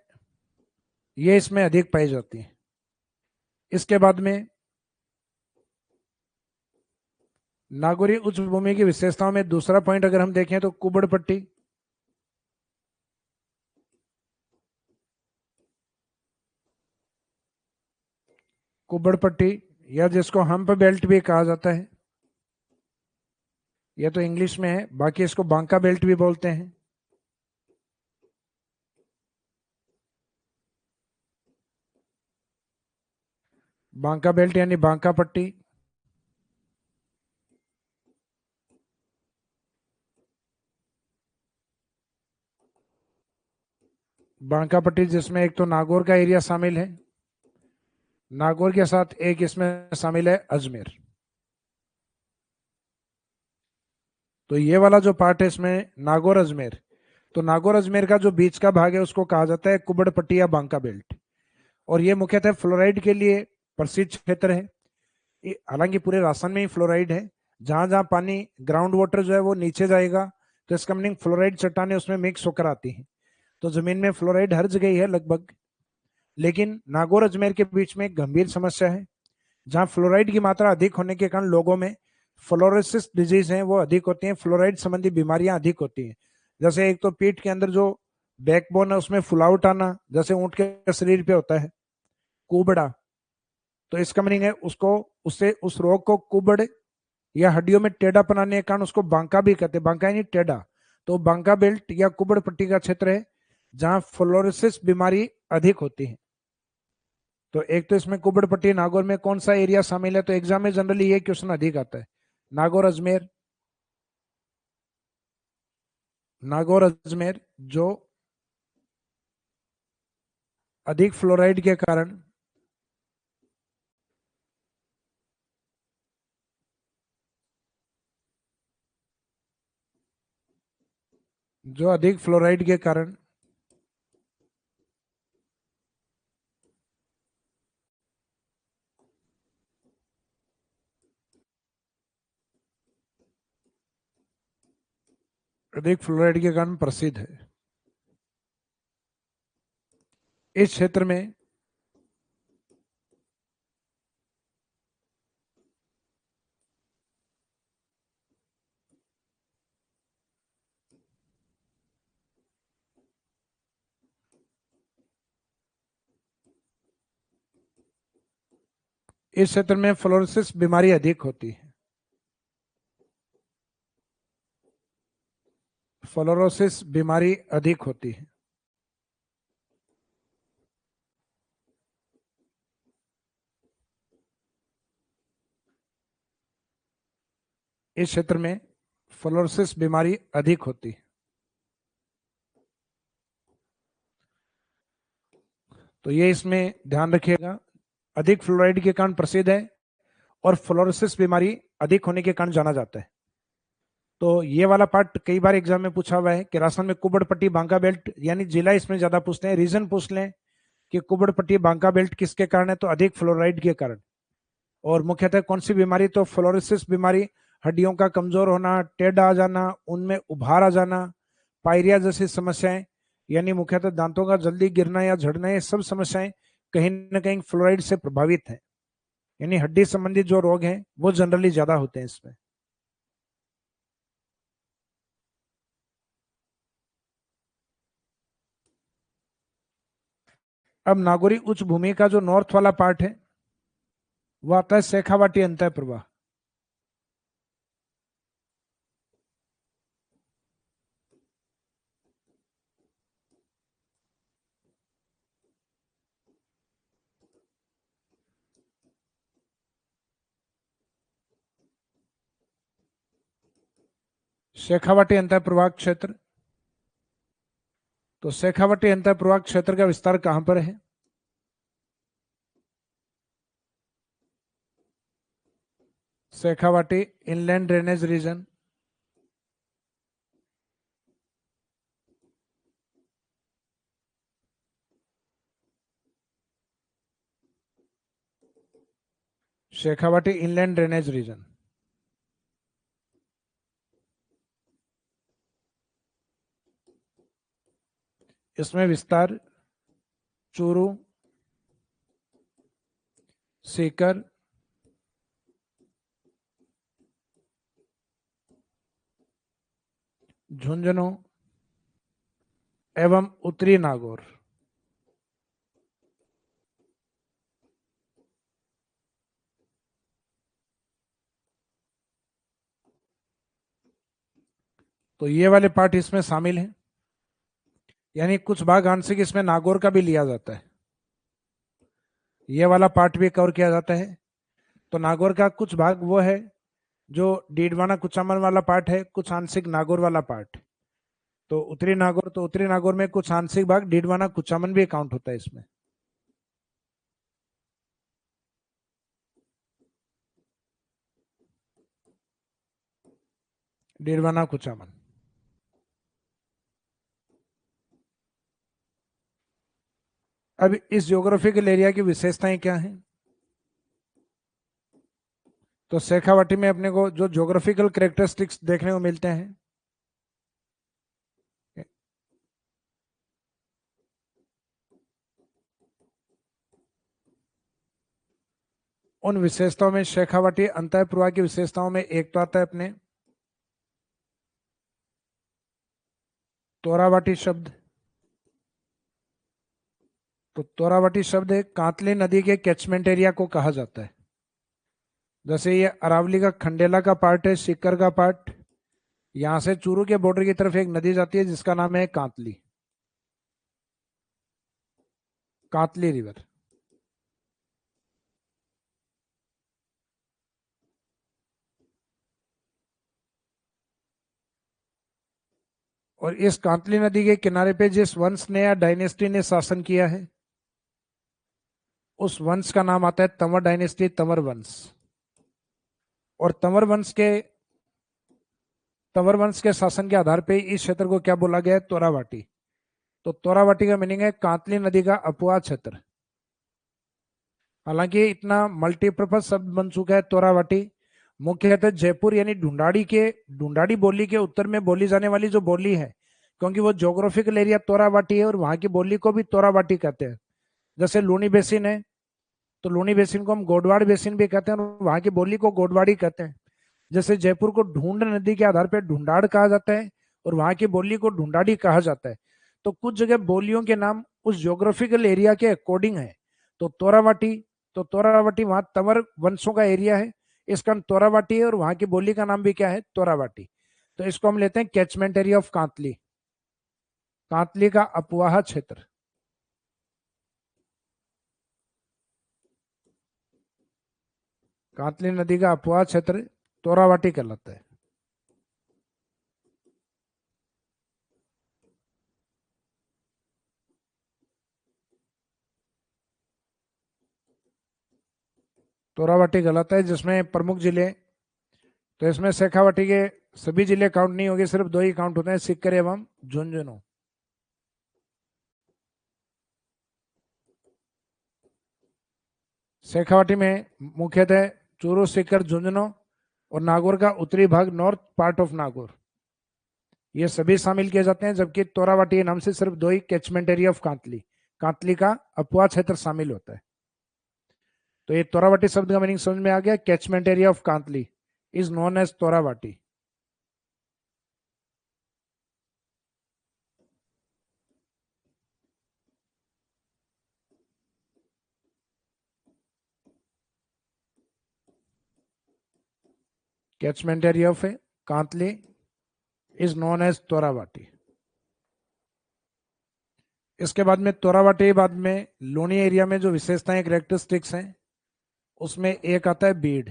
ये इसमें अधिक पाई जाती है। इसके बाद में नागौरी उच्च भूमि की विशेषताओं में दूसरा पॉइंट अगर हम देखें तो कुबड़ पट्टी। कुबड़ पट्टी या जिसको हम्प बेल्ट भी कहा जाता है, यह तो इंग्लिश में है, बाकी इसको बांका बेल्ट भी बोलते हैं। बांका बेल्ट यानी बांका पट्टी। बांका पट्टी जिसमें एक तो नागौर का एरिया शामिल है, नागौर के साथ एक इसमें शामिल है अजमेर। तो ये वाला जो पार्ट है इसमें नागौर अजमेर, तो नागौर अजमेर का जो बीच का भाग है उसको कहा जाता है कुबड़ पट्टी या बांका बेल्ट। और ये मुख्यतः फ्लोराइड के लिए प्रसिद्ध क्षेत्र है। हालांकि पूरे राजस्थान में ही फ्लोराइड है। जहां जहां पानी ग्राउंड वाटर जो है वो नीचे जाएगा तो इसका मीनिंग फ्लोराइड चट्टाने उसमें मिक्स होकर आती हैं। तो जमीन में फ्लोराइड हर जगह ही है लगभग। लेकिन नागौर अजमेर के बीच में एक गंभीर समस्या है, जहां फ्लोराइड की मात्रा अधिक होने के कारण लोगों में फ्लोरोसिस डिजीज है वो अधिक होती हैं, फ्लोराइड संबंधी बीमारियां अधिक होती हैं। जैसे एक तो पीठ के अंदर जो बैकबोन है उसमें फुलावट आना, जैसे ऊंट के शरीर पे होता है कुबड़ा। तो इसका मीनिंग है उसको, उससे उस रोग को कुबड़ या हड्डियों में टेढ़ा बनाने के कारण उसको बांका भी कहते हैं, बांका यानी टेढ़ा। तो बांका बेल्ट या कुबड़ पट्टी का क्षेत्र है जहां फ्लोरोसिस बीमारी अधिक होती है। तो एक तो इसमें कुबड़ पट्टी नागौर में कौन सा एरिया शामिल है, तो एग्जाम में जनरली ये क्वेश्चन अधिक आता है। नागौर अजमेर, नागौर अजमेर जो अधिक फ्लोराइड के कारण, जो अधिक फ्लोराइड के कारण अधिक फ्लोराइड के कारण प्रसिद्ध है। इस क्षेत्र में इस क्षेत्र में फ्लोरोसिस बीमारी अधिक होती है। फ्लोरोसिस बीमारी अधिक होती है। इस क्षेत्र में फ्लोरोसिस बीमारी अधिक होती है। तो ये इसमें ध्यान रखिएगा, अधिक फ्लोराइड के कारण प्रसिद्ध है और फ्लोरोसिस बीमारी अधिक होने के कारण जाना जाता है। तो ये वाला पार्ट कई बार एग्जाम में पूछा हुआ है कि राजस्थान में कुबड़ पट्टी बांका बेल्ट, यानी जिला इसमें ज्यादा पूछते हैं, रीजन पूछ लें कि कुबड़ पट्टी बांका बेल्ट किसके कारण है, तो अधिक फ्लोराइड के कारण। और मुख्यतः कौन सी बीमारी, तो फ्लोरोसिस बीमारी, हड्डियों का कमजोर होना, टेढ़ा आ जाना, उनमें उभार आ जाना, पायरिया जैसी समस्याएं, यानी मुख्यतः दांतों का जल्दी गिरना या झड़ना, ये सब समस्याएं कहीं ना कहीं फ्लोराइड से प्रभावित है। यानी हड्डी संबंधी जो रोग हैं वो जनरली ज्यादा होते हैं इसमें। अब नागौरी उच्च भूमि का जो नॉर्थ वाला पार्ट है वो आता है शेखावाटी अंतः प्रवाह। शेखावाटी अंतः प्रवाह क्षेत्र, तो शेखावाटी अंतः प्रवाह क्षेत्र का विस्तार कहां पर है, Shekhawati inland drainage region. Shekhawati inland drainage region. इसमें विस्तार चूरू, सीकर, झुंझुनू एवं उत्तरी नागौर। तो ये वाले पार्ट इसमें शामिल हैं, यानी कुछ भाग आंशिक इसमें नागौर का भी लिया जाता है, ये वाला पार्ट भी कवर किया जाता है। तो नागौर का कुछ भाग वो है जो डीडवाना कुचामन वाला पार्ट है, कुछ आंशिक नागौर वाला पार्ट। तो उत्तरी नागौर में कुछ आंशिक भाग डीडवाना कुचामन भी काउंट होता है इसमें। डीडवाना कुचामन। अब इस ज्योग्राफिकल एरिया की विशेषताएं क्या हैं? तो शेखावाटी में अपने को जो ज्योग्राफिकल कैरेक्टरिस्टिक्स देखने को मिलते हैं, उन विशेषताओं में शेखावाटी अंतःप्रवाह की विशेषताओं में एक तो आता है अपने तोरावाटी शब्द। तो तोरावाटी शब्द कांतली नदी के कैचमेंट एरिया को कहा जाता है। जैसे ये अरावली का खंडेला का पार्ट है, सीकर का पार्ट, यहां से चूरू के बॉर्डर की तरफ एक नदी जाती है जिसका नाम है कांतली, कांतली रिवर। और इस कांतली नदी के किनारे पे जिस वंश ने या डायनेस्टी ने शासन किया है, उस वंश का नाम आता है तंवर डायनेस्टी, तंवर वंश। और तंवर वंश के शासन के आधार पे इस क्षेत्र को क्या बोला गया है? तोरावाटी। तो तोरावाटी का मीनिंग है कांतली नदी का अपवाह क्षेत्र। हालांकि इतना मल्टीपर्पज शब्द बन चुका है तोरावाटी, मुख्यतः जयपुर यानी ढूंढाड़ी बोली के उत्तर में बोली जाने वाली जो बोली है, क्योंकि वो ज्योग्राफिकल एरिया तोरावाटी है और वहां की बोली को भी तोरावाटी कहते हैं। जैसे लूनी बेसिन है, तो लूनी बेसिन को हम गोडवाड़ बेसिन भी कहते हैं और वहां की बोली को गोडवाड़ी कहते हैं। जैसे जयपुर को ढूंढ नदी के आधार पर ढूंढाड़ कहा जाता है और वहां की बोली को ढूंढाड़ी कहा जाता है। तो कुछ जगह बोलियों के नाम उस ज्योग्राफिकल एरिया के अकॉर्डिंग है। तो तोरावाटी वहां तंवर वंशों का एरिया है, इसका नाम तोरावाटी है और वहां की बोली का नाम भी क्या है? तोरावाटी। तो इसको हम लेते हैं catchment area of Kantli, Kantli का अपवाह क्षेत्र। कांतली नदी का अपवाह क्षेत्र तोरावाटी कहलाता है। तोरावाटी कहलाता है, जिसमें प्रमुख जिले, तो इसमें शेखावाटी के सभी जिले काउंट नहीं होंगे, सिर्फ दो ही काउंट होते हैं, सीकर एवं झुंझुनू। शेखावाटी में मुख्यतः चूरू, सीकर, झुंझुनू और नागौर का उत्तरी भाग, नॉर्थ पार्ट ऑफ नागौर, ये सभी शामिल किए जाते हैं। जबकि तोरावाटी के नाम से सिर्फ दो ही catchment area of Kantli, Kantli का अपवाह क्षेत्र शामिल होता है। तो ये तोरावाटी शब्द का मीनिंग समझ में आ गया। Catchment area of Kantli is known as Torawati. Catchment area of Kantli is known as Torawati. इसके बाद में तोरावाटी, बाद में लोनी एरिया में जो विशेषताएं कैरेक्टरिस्टिक्स हैं, उसमें एक आता है बीड़।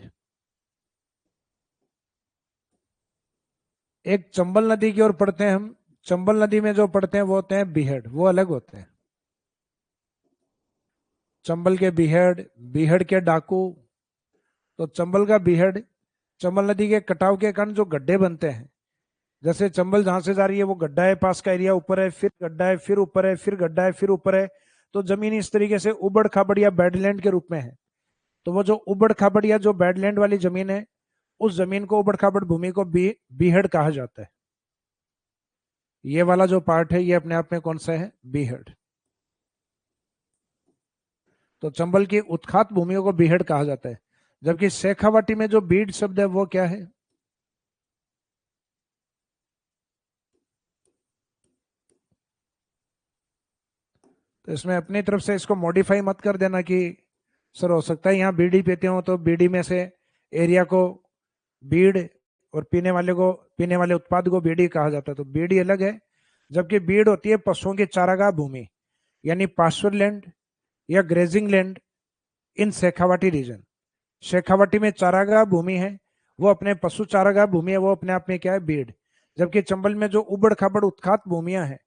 एक चंबल नदी की ओर पढ़ते हैं हम, चंबल नदी में जो पढ़ते हैं वो होते हैं बीहड़, वो अलग होते हैं। चंबल के बीहड़, बीहड़ के डाकू। तो चंबल का बीहड़, चंबल नदी के कटाव के कारण जो गड्ढे बनते हैं, जैसे चंबल जहां से जा रही है वो गड्ढा है, पास का एरिया ऊपर है, फिर गड्ढा है, फिर ऊपर है, फिर गड्ढा है, फिर ऊपर है। तो जमीन इस तरीके से उबड़ खाबड़ या बेडलैंड के रूप में है। तो वो जो उबड़ खाबड़ या जो बैडलैंड वाली जमीन है, उस जमीन को, उबड़ खाबड़ भूमि को बीहड़ कहा जाता है। ये वाला जो पार्ट है ये अपने आप में कौन सा है? बीहड़। तो चंबल की उत्खात भूमियों को बीहड़ कहा जाता है। जबकि शेखावाटी में जो बीड शब्द है वो क्या है? तो इसमें अपनी तरफ से इसको मॉडिफाई मत कर देना कि सर हो सकता है यहाँ बीड़ी पीते हो तो बीड़ी में से एरिया को बीड़ और पीने वाले उत्पाद को बीड़ी कहा जाता है, तो बीड़ी अलग है। जबकि बीड़ होती है पशुओं की चारागाह भूमि, यानी पास्चर लैंड या grazing land in Shekhawati region. Shekhawati में चारागाह भूमि है, वो अपने पशु चारागाह भूमि है, वो अपने आप में क्या है? बीड़। जबकि चंबल में जो उबड़ खाबड़ उत्खात भूमियां हैं,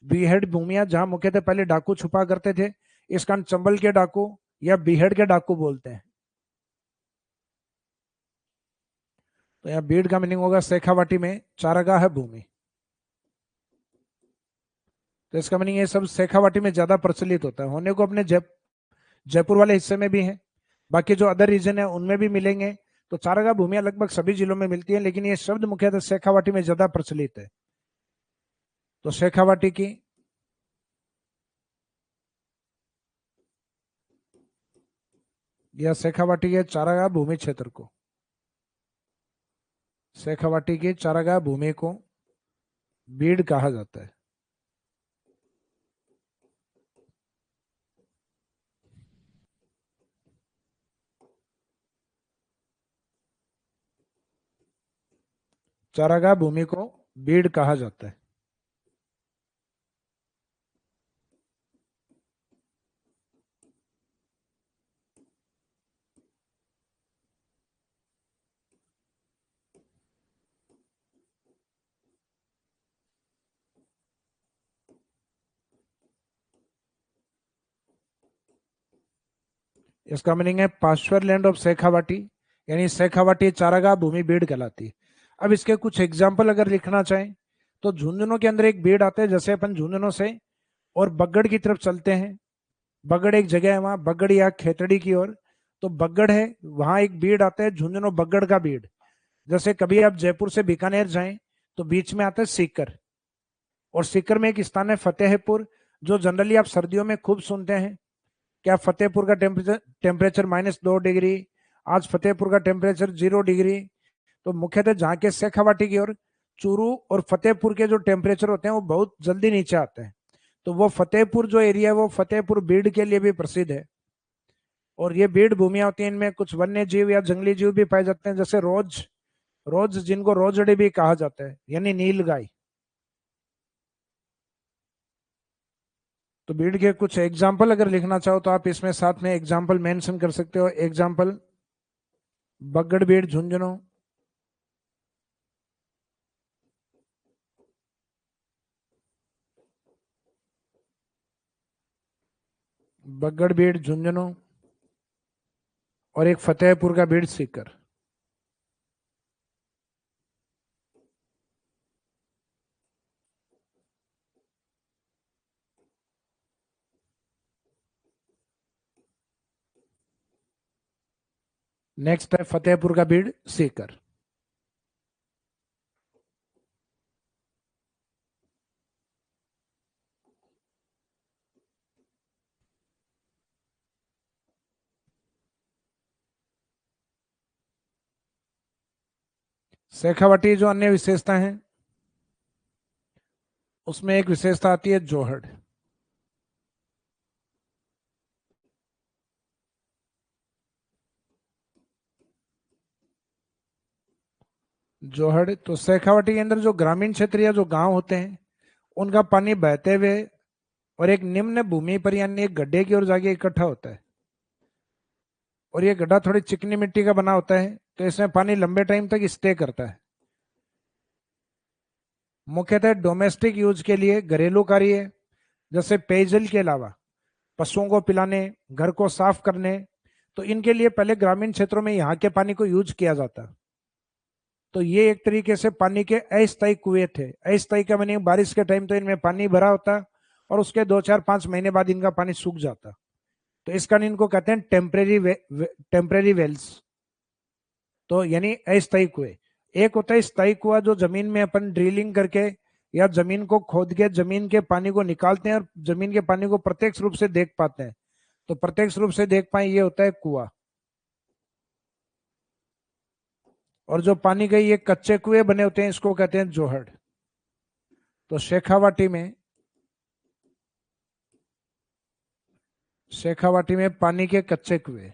बीहड़ भूमियां, जहां मुख्यतः पहले डाकू छुपा करते थे, इस कारण चंबल के डाकू या बीहड़ के डाकू बोलते हैं। तो यहाँ बीड़ का मीनिंग होगा शेखावाटी में चारागाह है भूमि। तो इसका मीनिंग ये सब शेखावाटी में ज्यादा प्रचलित होता है। होने को अपने जयपुर वाले हिस्से में भी है, बाकी जो अदर रीजन है उनमें भी मिलेंगे। तो चारागाह भूमियां लगभग सभी जिलों में मिलती है, लेकिन ये शब्द मुख्यतः शेखावाटी में ज्यादा प्रचलित है। तो शेखावाटी की या शेखावाटी के चारागाह भूमि क्षेत्र को, शेखावाटी की चारागाह भूमि को बीड़ कहा जाता है। चारागाह भूमि को बीड़ कहा जाता है। इसका मीनिंग है पाश्चर लैंड ऑफ शेखावाटी, यानी शेखावाटी चारागाह भूमि बीड़ कहलाती है। अब इसके कुछ एग्जाम्पल अगर लिखना चाहें तो झुंझुनू के अंदर एक बीड़ आता है। जैसे अपन झुंझुनू से और बगड़ की तरफ चलते हैं, बगड़ एक जगह है वहां, बगड़ या खेतड़ी की ओर, तो बगड़ है, वहां एक बीड़ आता है झुंझुनू बगड़ का बीड़। जैसे कभी आप जयपुर से बीकानेर जाएं तो बीच में आता है सीकर, और सीकर में एक स्थान है फतेहपुर, जो जनरली आप सर्दियों में खूब सुनते हैं। क्या फतेहपुर का टेम्परेचर -2 डिग्री, आज फतेहपुर का टेम्परेचर 0 डिग्री। तो मुख्यतः जहाँ के शेखावाटी की ओर चूरू और फतेहपुर के जो टेम्परेचर होते हैं वो बहुत जल्दी नीचे आते हैं। तो वो फतेहपुर जो एरिया है वो फतेहपुर बीड़ के लिए भी प्रसिद्ध है। और ये बीड़ भूमियां होती हैं, इनमें कुछ वन्य जीव या जंगली जीव भी पाए जाते हैं, जैसे रोज, रोज जिनको रोजड़े भी कहा जाता है, यानी नीलगाय। तो बीड़ के कुछ एग्जाम्पल अगर लिखना चाहो तो आप इसमें साथ में एग्जाम्पल मेंशन कर सकते हो। एग्जाम्पल बगड़ बीड़ झुंझुनू, बगड़ बीड़ झुंझुनू, और एक फतेहपुर का बीड़ सीकर। नेक्स्ट है फतेहपुर का बीड़ सीकर। शेखावाटी जो अन्य विशेषता है उसमें एक विशेषता आती है जोहड़। जोहड़ तो शेखावाटी के अंदर जो ग्रामीण क्षेत्र या जो गांव होते हैं उनका पानी बहते हुए और एक निम्न भूमि पर यानी एक गड्ढे की ओर जाके इकट्ठा होता है, और ये गड्ढा थोड़ी चिकनी मिट्टी का बना होता है, तो इसमें पानी लंबे टाइम तक स्टे करता है। मुख्यतः डोमेस्टिक यूज के लिए, घरेलू कार्य जैसे पेयजल के अलावा पशुओं को पिलाने, घर को साफ करने, तो इनके लिए पहले ग्रामीण क्षेत्रों में यहाँ के पानी को यूज किया जाता। तो ये एक तरीके से पानी के अस्थायी कुएं थे। अस्थायी का मीनिंग बारिश के टाइम तो इनमें पानी भरा होता और उसके 2 4 5 महीने बाद इनका पानी सूख जाता। तो इस कारण इनको कहते हैं टेम्परेरी वेल्स। तो यानी अस्थायी कुएं। एक होता है स्थायी कुआं, जो जमीन में अपन ड्रिलिंग करके या जमीन को खोद के जमीन के पानी को निकालते हैं और जमीन के पानी को प्रत्यक्ष रूप से देख पाते हैं। तो प्रत्यक्ष रूप से देख पाए, ये होता है कुआं। और जो पानी के ये कच्चे कुएं बने होते हैं, इसको कहते हैं जोहड़। तो शेखावाटी में पानी के कच्चे कुएं।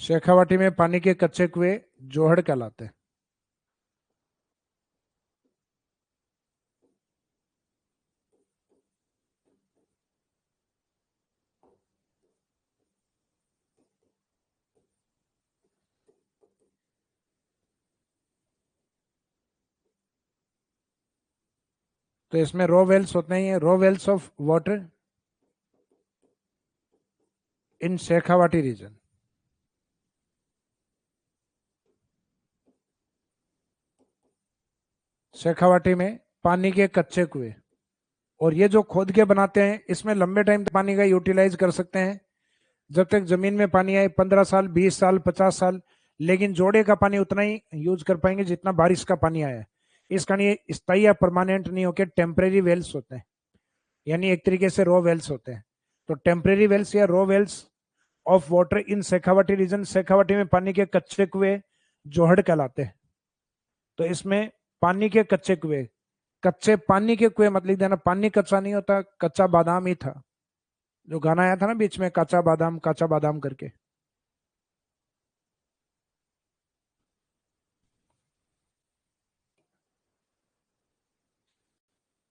शेखावाटी में पानी के कच्चे कुएं जोहड़ कहलाते हैं। तो इसमें रो वेल्स होते हैं, row wells of water in Shekhawati region. Shekhawati में पानी के कच्चे कुएं। और ये जो खोद के बनाते हैं, इसमें लंबे टाइम तक पानी का यूटिलाइज कर सकते हैं, जब तक जमीन में पानी आए, 15 साल, 20 साल, 50 साल। लेकिन जोड़े का पानी उतना ही यूज कर पाएंगे जितना बारिश का पानी आया है। इस कारण ये स्थायी या परमानेंट नहीं होकर टेम्परेरी वेल्स होते हैं, यानी एक तरीके से रो वेल्स होते हैं। तो टेम्परेरी वेल्स या row wells of water in Shekhawati region, Shekhawati में पानी के कच्चे कुएं जोहड़ कहलाते हैं। तो इसमें पानी के कच्चे कुएं, कच्चे पानी के कुएं मत लिख देना, पानी कच्चा नहीं होता, कच्चा बादाम ही था। जो गाना आया था ना बीच में, काचा बादाम करके।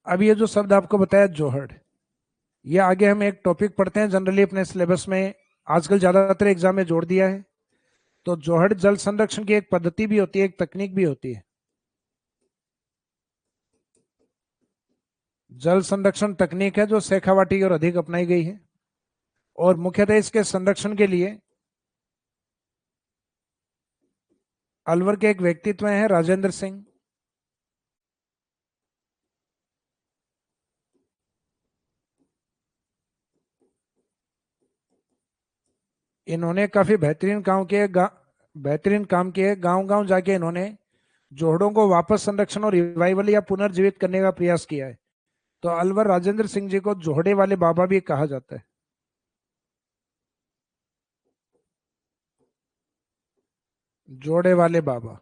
अब ये जो शब्द आपको बताया जोहड़, ये आगे हम एक टॉपिक पढ़ते हैं जनरली अपने सिलेबस में, आजकल ज्यादातर एग्जाम में जोड़ दिया है। तो जोहड़ जल संरक्षण की एक पद्धति भी होती है, एक तकनीक भी होती है। जल संरक्षण तकनीक है जो शेखावाटी की ओर अधिक अपनाई गई है। और मुख्यतः इसके संरक्षण के लिए अलवर के एक व्यक्तित्व हैं राजेंद्र सिंह। इन्होंने काफी बेहतरीन काम किए। गांव गांव जाके इन्होंने जोहड़ों को वापस संरक्षण और रिवाइवल या पुनर्जीवित करने का प्रयास किया है। तो अलवर राजेंद्र सिंह जी को जोहड़े वाले बाबा भी कहा जाता है। जोड़े वाले बाबा।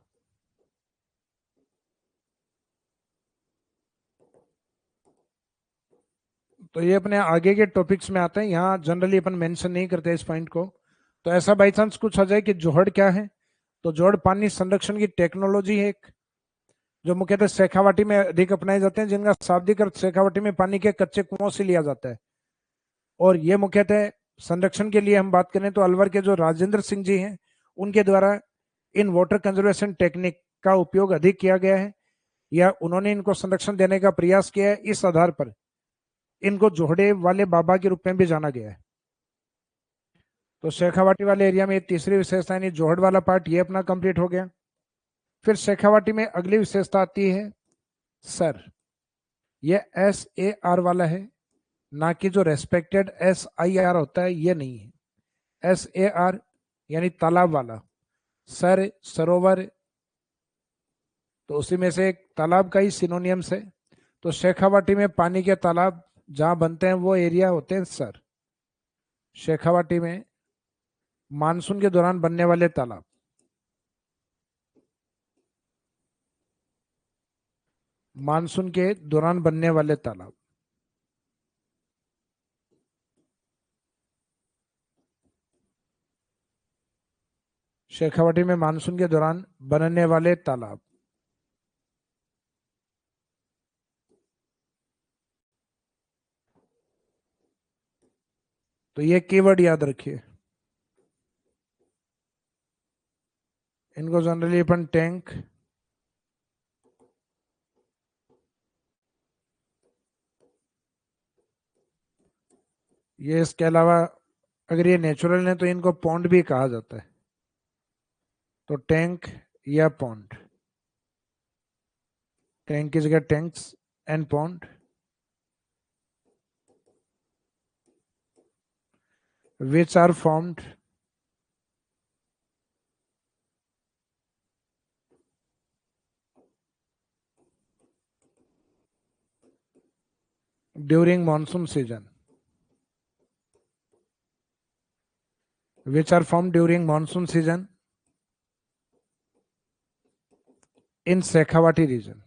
तो ये अपने आगे के टॉपिक्स में आते हैं, यहाँ जनरली अपन मेंशन नहीं करते इस पॉइंट को। तो ऐसा बाई चांस कुछ आ जाए कि जोहड़ क्या है, तो जोहड़ पानी संरक्षण की टेक्नोलॉजी है एक, जो मुख्यतः शेखावाटी में अधिक अपनाए जाते हैं, जिनका शाब्दिक अर्थ शेखावाटी में पानी के कच्चे कुओं से लिया जाता है। और ये मुख्यतः संरक्षण के लिए हम बात करें तो अलवर के जो राजेंद्र सिंह जी हैं, उनके द्वारा इन वाटर कंजर्वेशन टेक्निक का उपयोग अधिक किया गया है, या उन्होंने इनको संरक्षण देने का प्रयास किया है। इस आधार पर इनको जोहड़े वाले बाबा के रूप में भी जाना गया है। तो शेखावाटी वाले एरिया में तीसरी विशेषता यानी जोहड़ वाला पार्ट ये अपना कंप्लीट हो गया। फिर शेखावाटी में अगली विशेषता आती है सर। ये SAR वाला है, ना कि जो रेस्पेक्टेड SIR होता है, ये नहीं है। SAR यानी तालाब वाला। सर, सरोवर, तो उसी में से एक तालाब का ही सिनोनियम्स है। तो शेखावाटी में पानी के तालाब जहां बनते हैं वो एरिया होते हैं सर। शेखावाटी में मानसून के दौरान बनने वाले तालाब, मानसून के दौरान बनने वाले तालाब। शेखावाटी में मानसून के दौरान बनने वाले तालाब। तो ये कीवर्ड याद रखिए, इनको जनरली अपन टैंक, ये इसके अलावा अगर ये नेचुरल है तो इनको पॉन्ड भी कहा जाता है। तो टैंक या पॉन्ड। टैंक की जगह tanks and pond, which are formed during monsoon season, which are formed during monsoon season in Shekhawati region.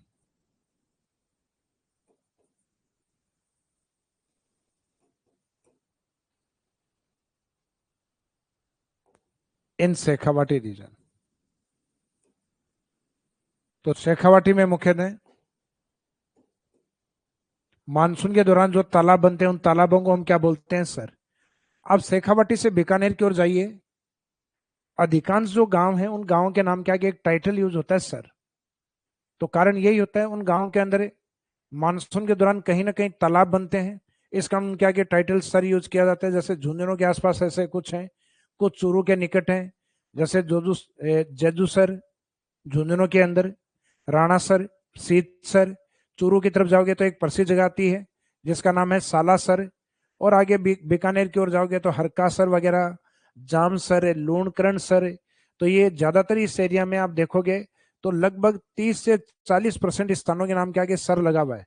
In Shekhawati region. तो शेखावाटी में मुख्यतः मानसून के दौरान जो तालाब बनते हैं उन तालाबों को हम क्या बोलते हैं सर? अब शेखावाटी से बीकानेर की ओर जाइए, अधिकांश जो गांव हैं उन गांवों के नाम क्या एक टाइटल यूज होता है सर। तो कारण यही होता है उन गांवों के अंदर मानसून के दौरान कहीं ना कहीं तालाब बनते हैं, इस कारण क्या के टाइटल सर यूज किया जाता है। जैसे झुंझुनू के आसपास ऐसे कुछ हैं, कुछ चूरू के निकट हैं, जैसे जेजू सर झुंझुनू के अंदर, राणा सर, सीत सर। चूरू की तरफ जाओगे तो एक प्रसिद्ध जगह आती है जिसका नाम है सालासर, और आगे बीकानेर की ओर जाओगे तो हरकासर वगैरह, जामसर, लूणकरण सर। तो ये ज्यादातर इस एरिया में आप देखोगे तो लगभग 30 से 40% स्थानों के नाम के आगे सर लगा हुआ है।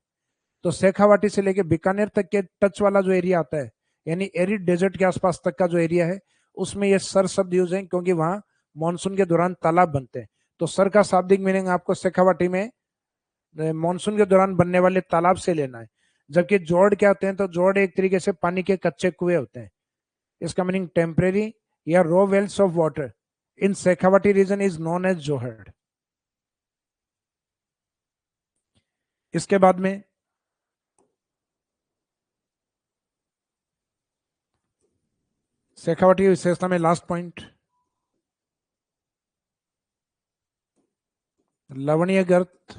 तो शेखावाटी से लेके बीकानेर तक के टच वाला जो एरिया आता है, यानी एरिड डेजर्ट के आसपास तक का जो एरिया है, उसमें ये सर शब्द यूज है क्योंकि वहां मानसून के दौरान तालाब बनते हैं। तो सर का शाब्दिक मीनिंग आपको शेखावाटी में मानसून के दौरान बनने वाले तालाब से लेना है। जबकि जोड़ क्या होते हैं? तो जोड़ एक तरीके से पानी के कच्चे कुएं होते हैं। इसका मीनिंग टेम्परेरी या row wells of water in Shekhawati region is known as johad. इसके बाद में शेखावाटी की विशेषता में लास्ट पॉइंट, लवणीय गर्त।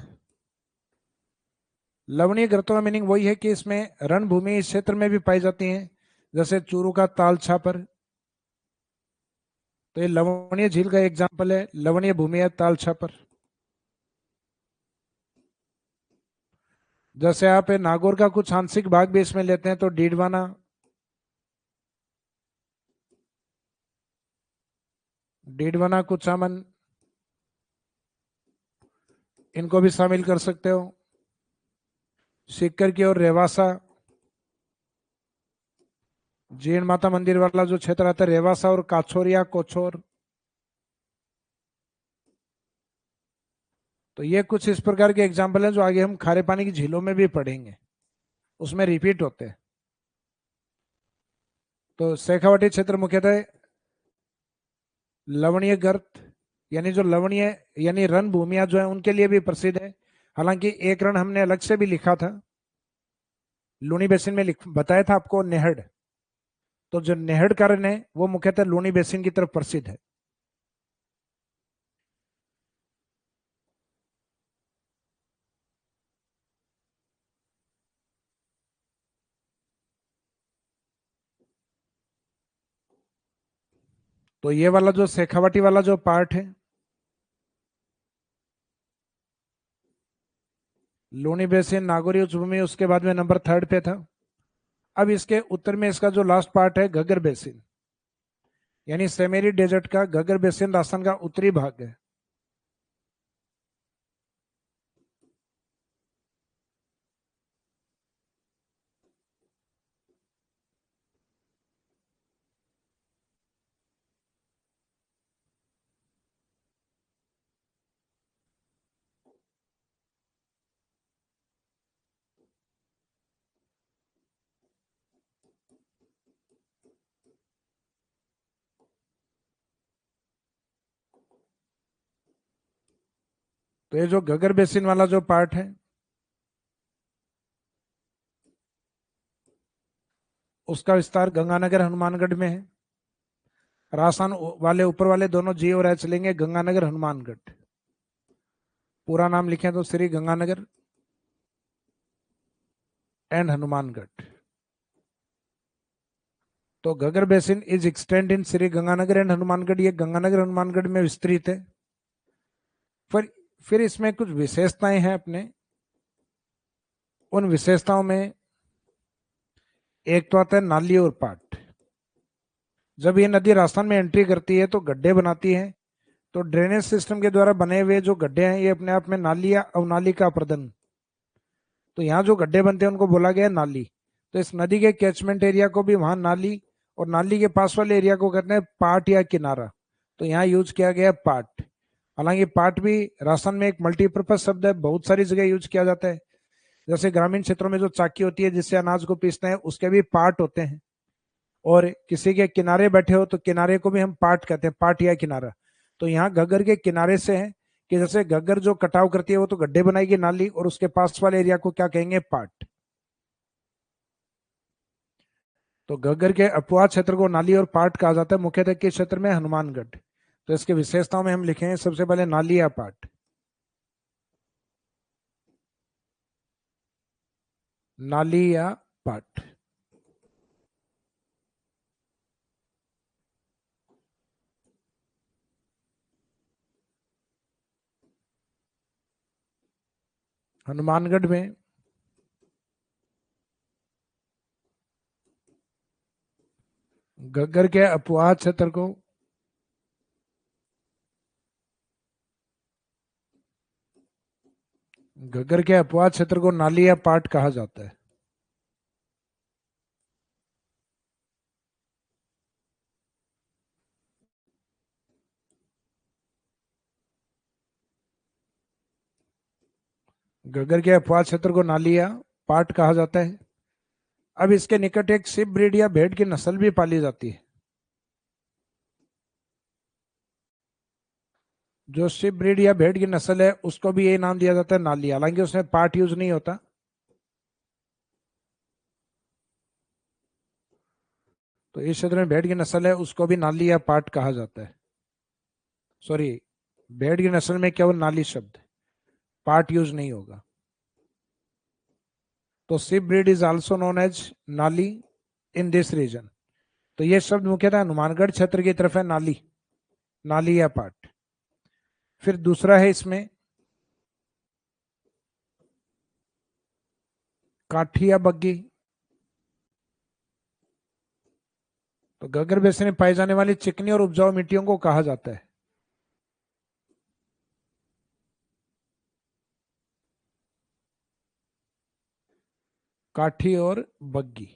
लवणीय गर्तों का मीनिंग वही है कि इसमें रणभूमि इस क्षेत्र में भी पाई जाती हैं, जैसे चूरू का ताल छापर। तो ये लवणीय झील का एग्जाम्पल है, लवणीय भूमि है ताल छापर। जैसे आप नागौर का कुछ आंशिक भाग भी इसमें लेते हैं तो डीडवाना, डीडवाना, कुचामन, इनको भी शामिल कर सकते हो। सीकर की ओर रेवासा, जीण माता मंदिर वाला जो क्षेत्र आता है रेवासा और काछोरिया कोछोर। तो ये कुछ इस प्रकार के एग्जाम्पल हैं जो आगे हम खारे पानी की झीलों में भी पढ़ेंगे, उसमें रिपीट होते हैं। तो शेखावाटी क्षेत्र मुख्यतः लवणीय गर्त यानी जो लवणीय यानी रण भूमिया जो है उनके लिए भी प्रसिद्ध है। हालांकि एक रण हमने अलग से भी लिखा था, लूनी बेसिन में बताया था आपको, नेहड़। तो जो नेहड़ का रण है वो मुख्यतः लूनी बेसिन की तरफ प्रसिद्ध है। तो ये वाला जो शेखावाटी वाला जो पार्ट है, लूनी बेसिन, नागौरी उच्चभूमि, उसके बाद में नंबर 3 पे था। अब इसके उत्तर में इसका जो लास्ट पार्ट है घग्गर बेसिन, यानी सेमेरी डेजर्ट का घग्गर बेसिन राजस्थान का उत्तरी भाग है। तो ये जो घग्गर बेसिन वाला जो पार्ट है उसका विस्तार गंगानगर हनुमानगढ़ में है। राजस्थान वाले ऊपर वाले दोनों जी और एच लेंगे, गंगानगर हनुमानगढ़। पूरा नाम लिखें तो श्री गंगानगर एंड हनुमानगढ़। तो Ghaggar basin is extend in Shri Ganganagar and Hanumangarh, ये गंगानगर हनुमानगढ़ में विस्तृत है। फिर इसमें कुछ विशेषताएं हैं अपने। उन विशेषताओं में एक तो आता है नाली और पाट। जब ये नदी राजस्थान में एंट्री करती है तो गड्ढे बनाती है, तो ड्रेनेज सिस्टम के द्वारा बने हुए जो गड्ढे हैं ये अपने आप में नाली या अवनाली का प्रदन, तो यहाँ जो गड्ढे बनते हैं उनको बोला गया नाली। तो इस नदी के कैचमेंट एरिया को भी वहां नाली, और नाली के पास वाले एरिया को कहते हैं पाट या किनारा। तो यहाँ यूज किया गया पाट। हालांकि पाट भी राजस्थान में एक मल्टीपर्पज शब्द है, बहुत सारी जगह यूज किया जाता है। जैसे ग्रामीण क्षेत्रों में जो चाकी होती है जिससे अनाज को पीसते हैं उसके भी पाट होते हैं, और किसी के किनारे बैठे हो तो किनारे को भी हम पाट कहते हैं, पाट या किनारा। तो यहाँ घग्गर के किनारे से है कि जैसे घग्गर जो कटाव करती है वो तो गड्ढे बनाएगी नाली, और उसके पास वाले एरिया को क्या कहेंगे, पाट। तो घग्गर के अपवाद क्षेत्र को नाली और पाट कहा जाता है। मुख्यतः किस क्षेत्र में, हनुमानगढ़। तो इसके विशेषताओं में हम लिखेंगे सबसे पहले नाली या पाट। नाली या पाट। हनुमानगढ़ में घग्गर के अपवाद क्षेत्र को घग्गर के अपवाद क्षेत्र को नाली या पाट कहा जाता है। घग्गर के अपवाद क्षेत्र को नाली या पाट कहा जाता है। अब इसके निकट एक शिप ब्रीड या भेड़ की नस्ल भी पाली जाती है। जो शिप ब्रीड या भेड़ की नस्ल है उसको भी यही नाम दिया जाता है, नाली। हालांकि उसमें पाट यूज नहीं होता। तो इस क्षेत्र में भेड़ की नस्ल है उसको भी नाली या पाट कहा जाता है। सॉरी, भेड़ की नस्ल में केवल नाली शब्द, पार्ट यूज नहीं होगा। तो sheep breed is also known as Nali in this reason. तो ये शब्द मुख्यतः हनुमानगढ़ क्षेत्र की तरफ है, नाली, नाली या पाट। फिर दूसरा है इसमें काठी या बग्गी। तो घग्गर बेसिन में पाई जाने वाली चिकनी और उपजाऊ मिट्टियों को कहा जाता है। काठी और बग्गी।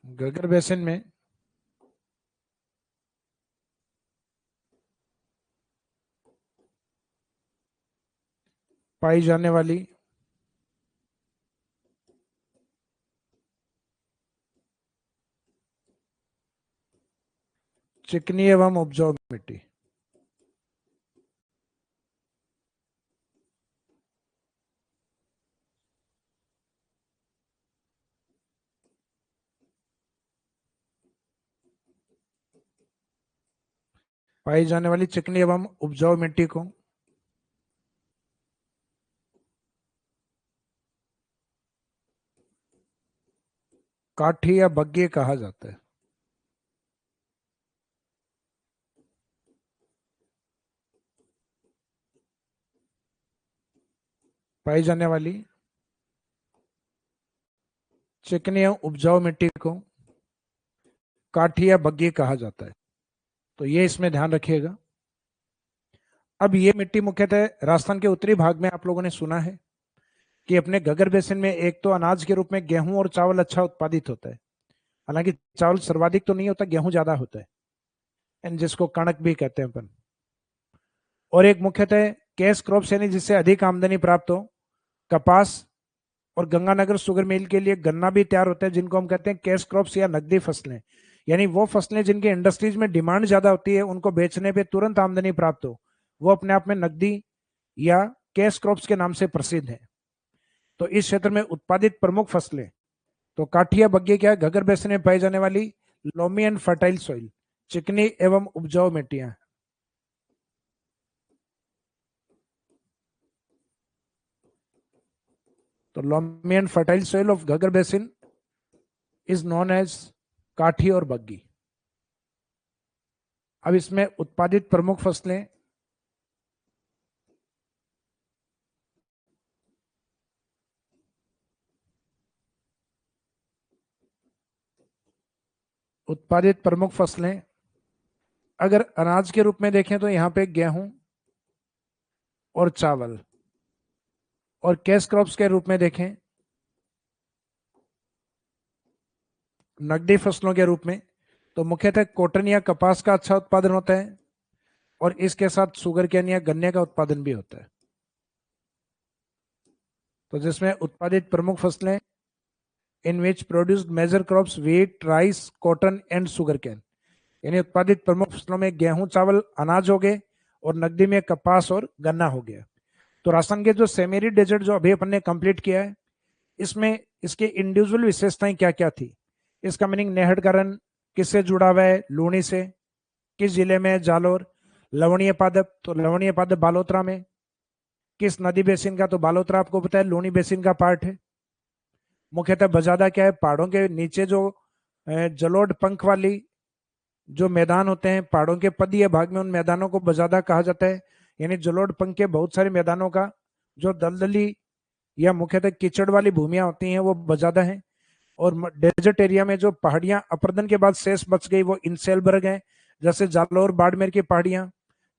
घग्गर बेसिन में पाई जाने वाली चिकनी एवं उपजाऊ मिट्टी। पाई जाने वाली चिकनी एवं उपजाऊ मिट्टी को काठी या बग्गी कहा जाता है। पाई जाने वाली चिकनी एवं उपजाऊ मिट्टी को काठी या बग्गी कहा जाता है। तो ये इसमें ध्यान रखिएगा। अब ये मिट्टी मुख्यतः राजस्थान के उत्तरी भाग में आप लोगों ने सुना है कि अपने घग्गर बेसिन में एक तो अनाज के रूप में गेहूं और चावल अच्छा उत्पादित होता है। हालांकि चावल सर्वाधिक तो नहीं होता, गेहूं ज्यादा होता है, एंड जिसको कणक भी कहते हैं अपन। और एक मुख्यतः कैश क्रॉप्स यानी जिससे अधिक आमदनी प्राप्त हो, कपास, और गंगानगर शुगर मिल के लिए गन्ना भी तैयार होता है, जिनको हम कहते हैं कैश क्रॉप्स या नकदी फसलें। यानी वो फसलें जिनकी इंडस्ट्रीज में डिमांड ज्यादा होती है, उनको बेचने पे तुरंत आमदनी प्राप्त हो, वो अपने आप में नकदी या कैश क्रॉप्स के नाम से प्रसिद्ध है। तो इस क्षेत्र में उत्पादित प्रमुख फसलें, तो काठिया बग्गे क्या है, घग्गर बेसिन में पाई जाने वाली लोमी एंड फर्टाइल सॉइल, चिकनी एवं उपजाऊ मिट्टियां। तो loamy and fertile soil of Ghaggar basin is known as काठी और बग्गी। अब इसमें उत्पादित प्रमुख फसलें अगर अनाज के रूप में देखें तो यहाँ पे गेहूं और चावल, और कैश क्रॉप्स के रूप में देखें नकदी फसलों के रूप में तो मुख्यतः कॉटन या कपास का अच्छा उत्पादन होता है, और इसके साथ शुगर केन या गन्ने का उत्पादन भी होता है। तो जिसमें उत्पादित प्रमुख फसलें in which produced major crops wheat, rice, cotton and sugarcane, यानी उत्पादित प्रमुख फसलों में गेहूं, चावल, अनाज हो गए, और नकदी में कपास और गन्ना हो गया। तो राजस्थान के जो सेमी एरिड डेजर्ट जो अभी अपन ने कंप्लीट किया है, इसमें इसकी इंडिविजुअल विशेषताएं क्या क्या थी, इसका मीनिंग नेहड़ का रन किससे जुड़ा हुआ है, लूणी से, किस जिले में, जालोर। लवणीय पादप, तो लवणीय पादप बालोतरा में। किस नदी बेसिन का, तो बालोतरा आपको पता है लूणी बेसिन का पार्ट है। मुख्यतः बजादा क्या है, पहाड़ों के नीचे जो जलोढ़ पंख वाली जो मैदान होते हैं पहाड़ों के पदीय भाग में, उन मैदानों को बजादा कहा जाता है। यानी जलोढ़ पंख के बहुत सारे मैदानों का जो दलदली या मुख्यतः कीचड़ वाली भूमियां होती हैं वो बजादा है। और डेजर्ट एरिया में जो पहाड़ियां अपर्दन के बाद शेष बच गई वो इंसेलबर्ग है, जैसे जालोर बाड़मेर की पहाड़ियां।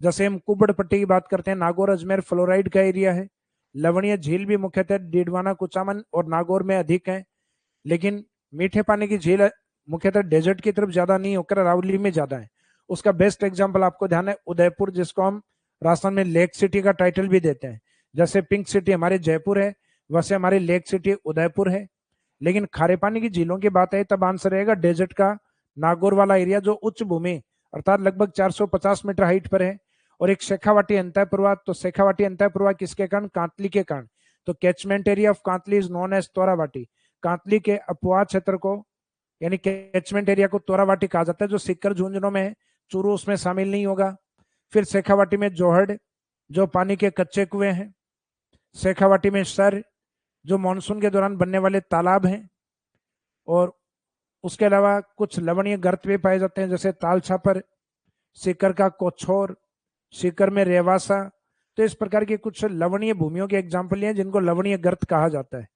जैसे हम कुबड़ पट्टी की बात करते हैं, नागौर अजमेर फ्लोराइड का एरिया है। लवणीय झील भी मुख्यतः डीडवाना, कुचामन और नागौर में अधिक है, लेकिन मीठे पानी की झील मुख्यतः डेजर्ट की तरफ ज्यादा नहीं होकर अरावली में ज्यादा है। उसका बेस्ट एग्जाम्पल आपको ध्यान है उदयपुर, जिसको हम राजस्थान में लेक सिटी का टाइटल भी देते हैं। जैसे पिंक सिटी हमारे जयपुर है, वैसे हमारी लेक सिटी उदयपुर है। लेकिन खारे पानी की झीलों की बात है तब आंसर रहेगा डेजर्ट का नागौर वाला एरिया, जो उच्च भूमि अर्थात लगभग 450 मीटर हाइट पर है। और एक शेखावाटी अंतःप्रवाह, तो शेखावाटी अंतःप्रवाह किसके कारण, कांतली के कारण। तो catchment area of Kantli is known as Torawati. Kantli के अपवाह क्षेत्र को यानी कैचमेंट एरिया को तोरावाटी कहा जाता है, जो सिक्कर झुंझुनों में है, चूरू उसमें शामिल नहीं होगा। फिर शेखावाटी में जोहड़, जो पानी के कच्चे कुएं हैं। शेखावाटी में सर, जो मानसून के दौरान बनने वाले तालाब हैं। और उसके अलावा कुछ लवणीय गर्त भी पाए जाते हैं, जैसे ताल छापर, सीकर का कोछोर, सीकर में रेवासा। तो इस प्रकार के कुछ लवणीय भूमियों के एग्जाम्पल हैं जिनको लवणीय गर्त कहा जाता है।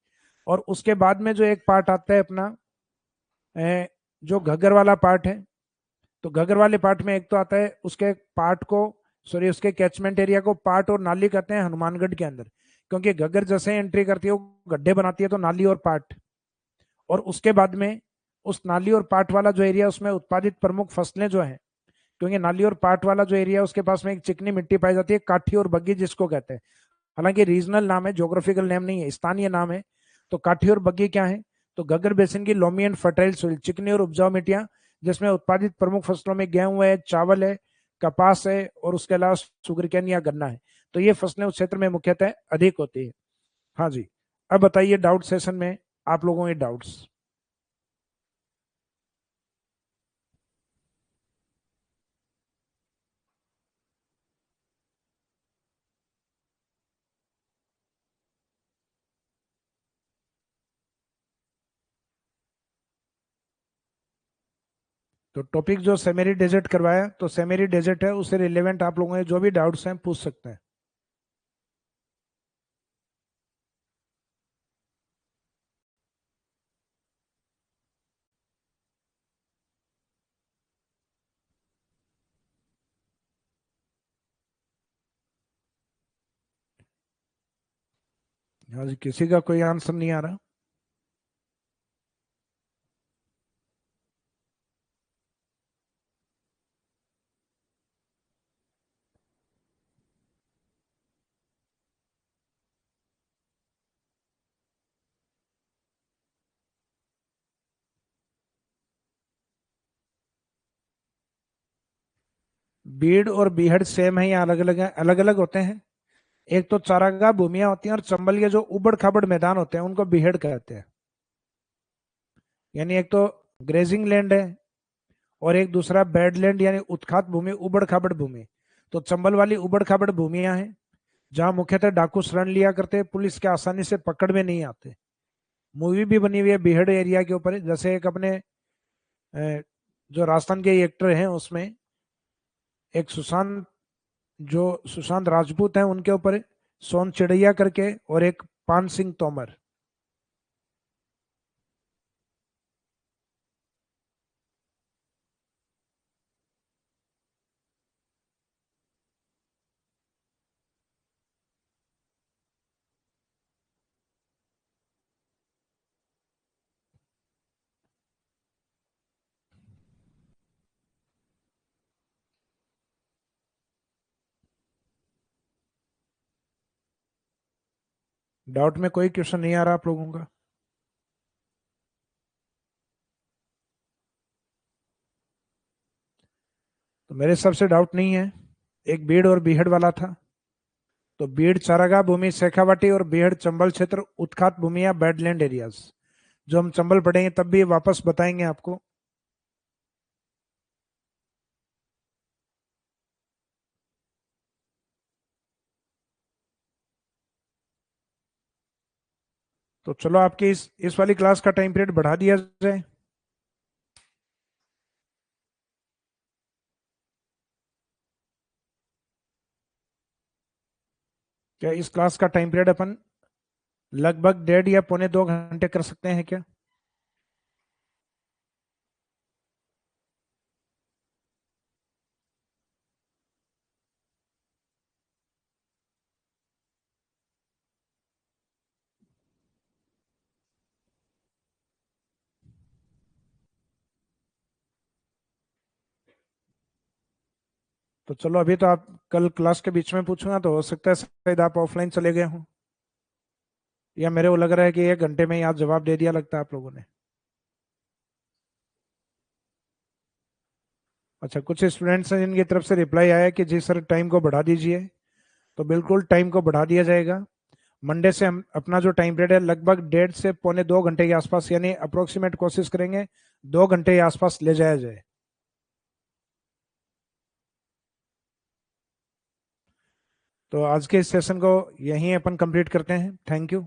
और उसके बाद में जो एक पार्ट आता है अपना जो घग्गर वाला पार्ट है, तो घग्गर वाले पार्ट में एक तो आता है उसके पार्ट को, सॉरी उसके कैचमेंट एरिया को पार्ट और नाली कहते हैं हनुमानगढ़ के अंदर, क्योंकि घग्गर जैसे एंट्री करती है वो गड्ढे बनाती है, तो नाली और पार्ट। और उसके बाद में उस नाली और पार्ट वाला जो एरिया, उसमें उत्पादित प्रमुख फसलें जो हैं, क्योंकि नाली और पार्ट वाला जो एरिया उसके पास में एक चिकनी मिट्टी पाई जाती है, काठी और बग्गी जिसको कहते हैं। हालांकि रीजनल नाम है, ज्योग्राफिकल नेम नहीं है, स्थानीय नाम है। तो काठी और बग्गी क्या है, तो घग्गर बेसिन की लोमी एंड फर्टाइल सोइल, चिकनी और उपजाऊ मिट्टियां, जिसमें उत्पादित प्रमुख फसलों में गेहूं है, चावल है, कपास है, और उसके अलावा सुगरकेन या गन्ना है। तो ये फसलें उस क्षेत्र में मुख्यतः अधिक होती है। हाँ जी, अब बताइए डाउट सेशन में आप लोगों के डाउट्स। तो टॉपिक जो सेमेरी डेजर्ट करवाया, तो सेमेरी डेजर्ट है, उससे रिलेवेंट आप लोगों के जो भी डाउट्स हैं पूछ सकते हैं। हाँ जी, किसी का कोई आंसर नहीं आ रहा। बीड़ और बीहड़ सेम है या अलग अलग है? अलग अलग होते हैं। एक तो चारागाह भूमियां होती हैं, और चंबल के जो उबड़ खाबड़ मैदान होते हैं उनको बीहड़ कहते हैं। यानी एक तो ग्रेजिंग लैंड है, और एक दूसरा बेड लैंड यानी उत्खात भूमि, उबड़ खाबड़ भूमि। तो चंबल वाली उबड़ खाबड़ भूमियां हैं, जहां मुख्यतः डाकू शरण लिया करते, पुलिस के आसानी से पकड़ में नहीं आते। मूवी भी बनी हुई है बीहड़ एरिया के ऊपर, जैसे एक अपने जो राजस्थान के एक्टर हैं उसमें एक सुशांत, जो सुशांत राजपूत हैं उनके ऊपर सोन चिड़ैया करके, और एक पान सिंह तोमर। डाउट में कोई क्वेश्चन नहीं आ रहा आप लोगों का? तो मेरे हिसाब से डाउट नहीं है। एक बीड़ और बीहड़ वाला था। तो बीड़ चारागाह भूमि शेखावाटी, और बीहड़ चंबल क्षेत्र उत्खात भूमि या बैडलैंड एरियाज। जो हम चंबल पढ़ेंगे तब भी वापस बताएंगे आपको। तो चलो आपकी इस वाली क्लास का टाइम पीरियड बढ़ा दिया जाए। क्या इस क्लास का टाइम पीरियड अपन लगभग 1.5 या 1.25 घंटे कर सकते हैं क्या? तो चलो, अभी तो आप कल क्लास के बीच में पूछूंगा तो हो सकता है शायद आप ऑफलाइन चले गए हों, या मेरे को लग रहा है कि 1 घंटे में ही आप जवाब दे दिया लगता है आप लोगों ने। अच्छा, कुछ स्टूडेंट्स हैं जिनकी तरफ से रिप्लाई आया कि जी सर टाइम को बढ़ा दीजिए। तो बिल्कुल टाइम को बढ़ा दिया जाएगा। मंडे से हम अपना जो टाइम पीरियड है लगभग 1.5 से 1.25 घंटे के आसपास, यानी अप्रोक्सीमेट कोशिश करेंगे 2 घंटे के आसपास ले जाया जाए। तो आज के इस सेशन को यहीं अपन कंप्लीट करते हैं। Thank you.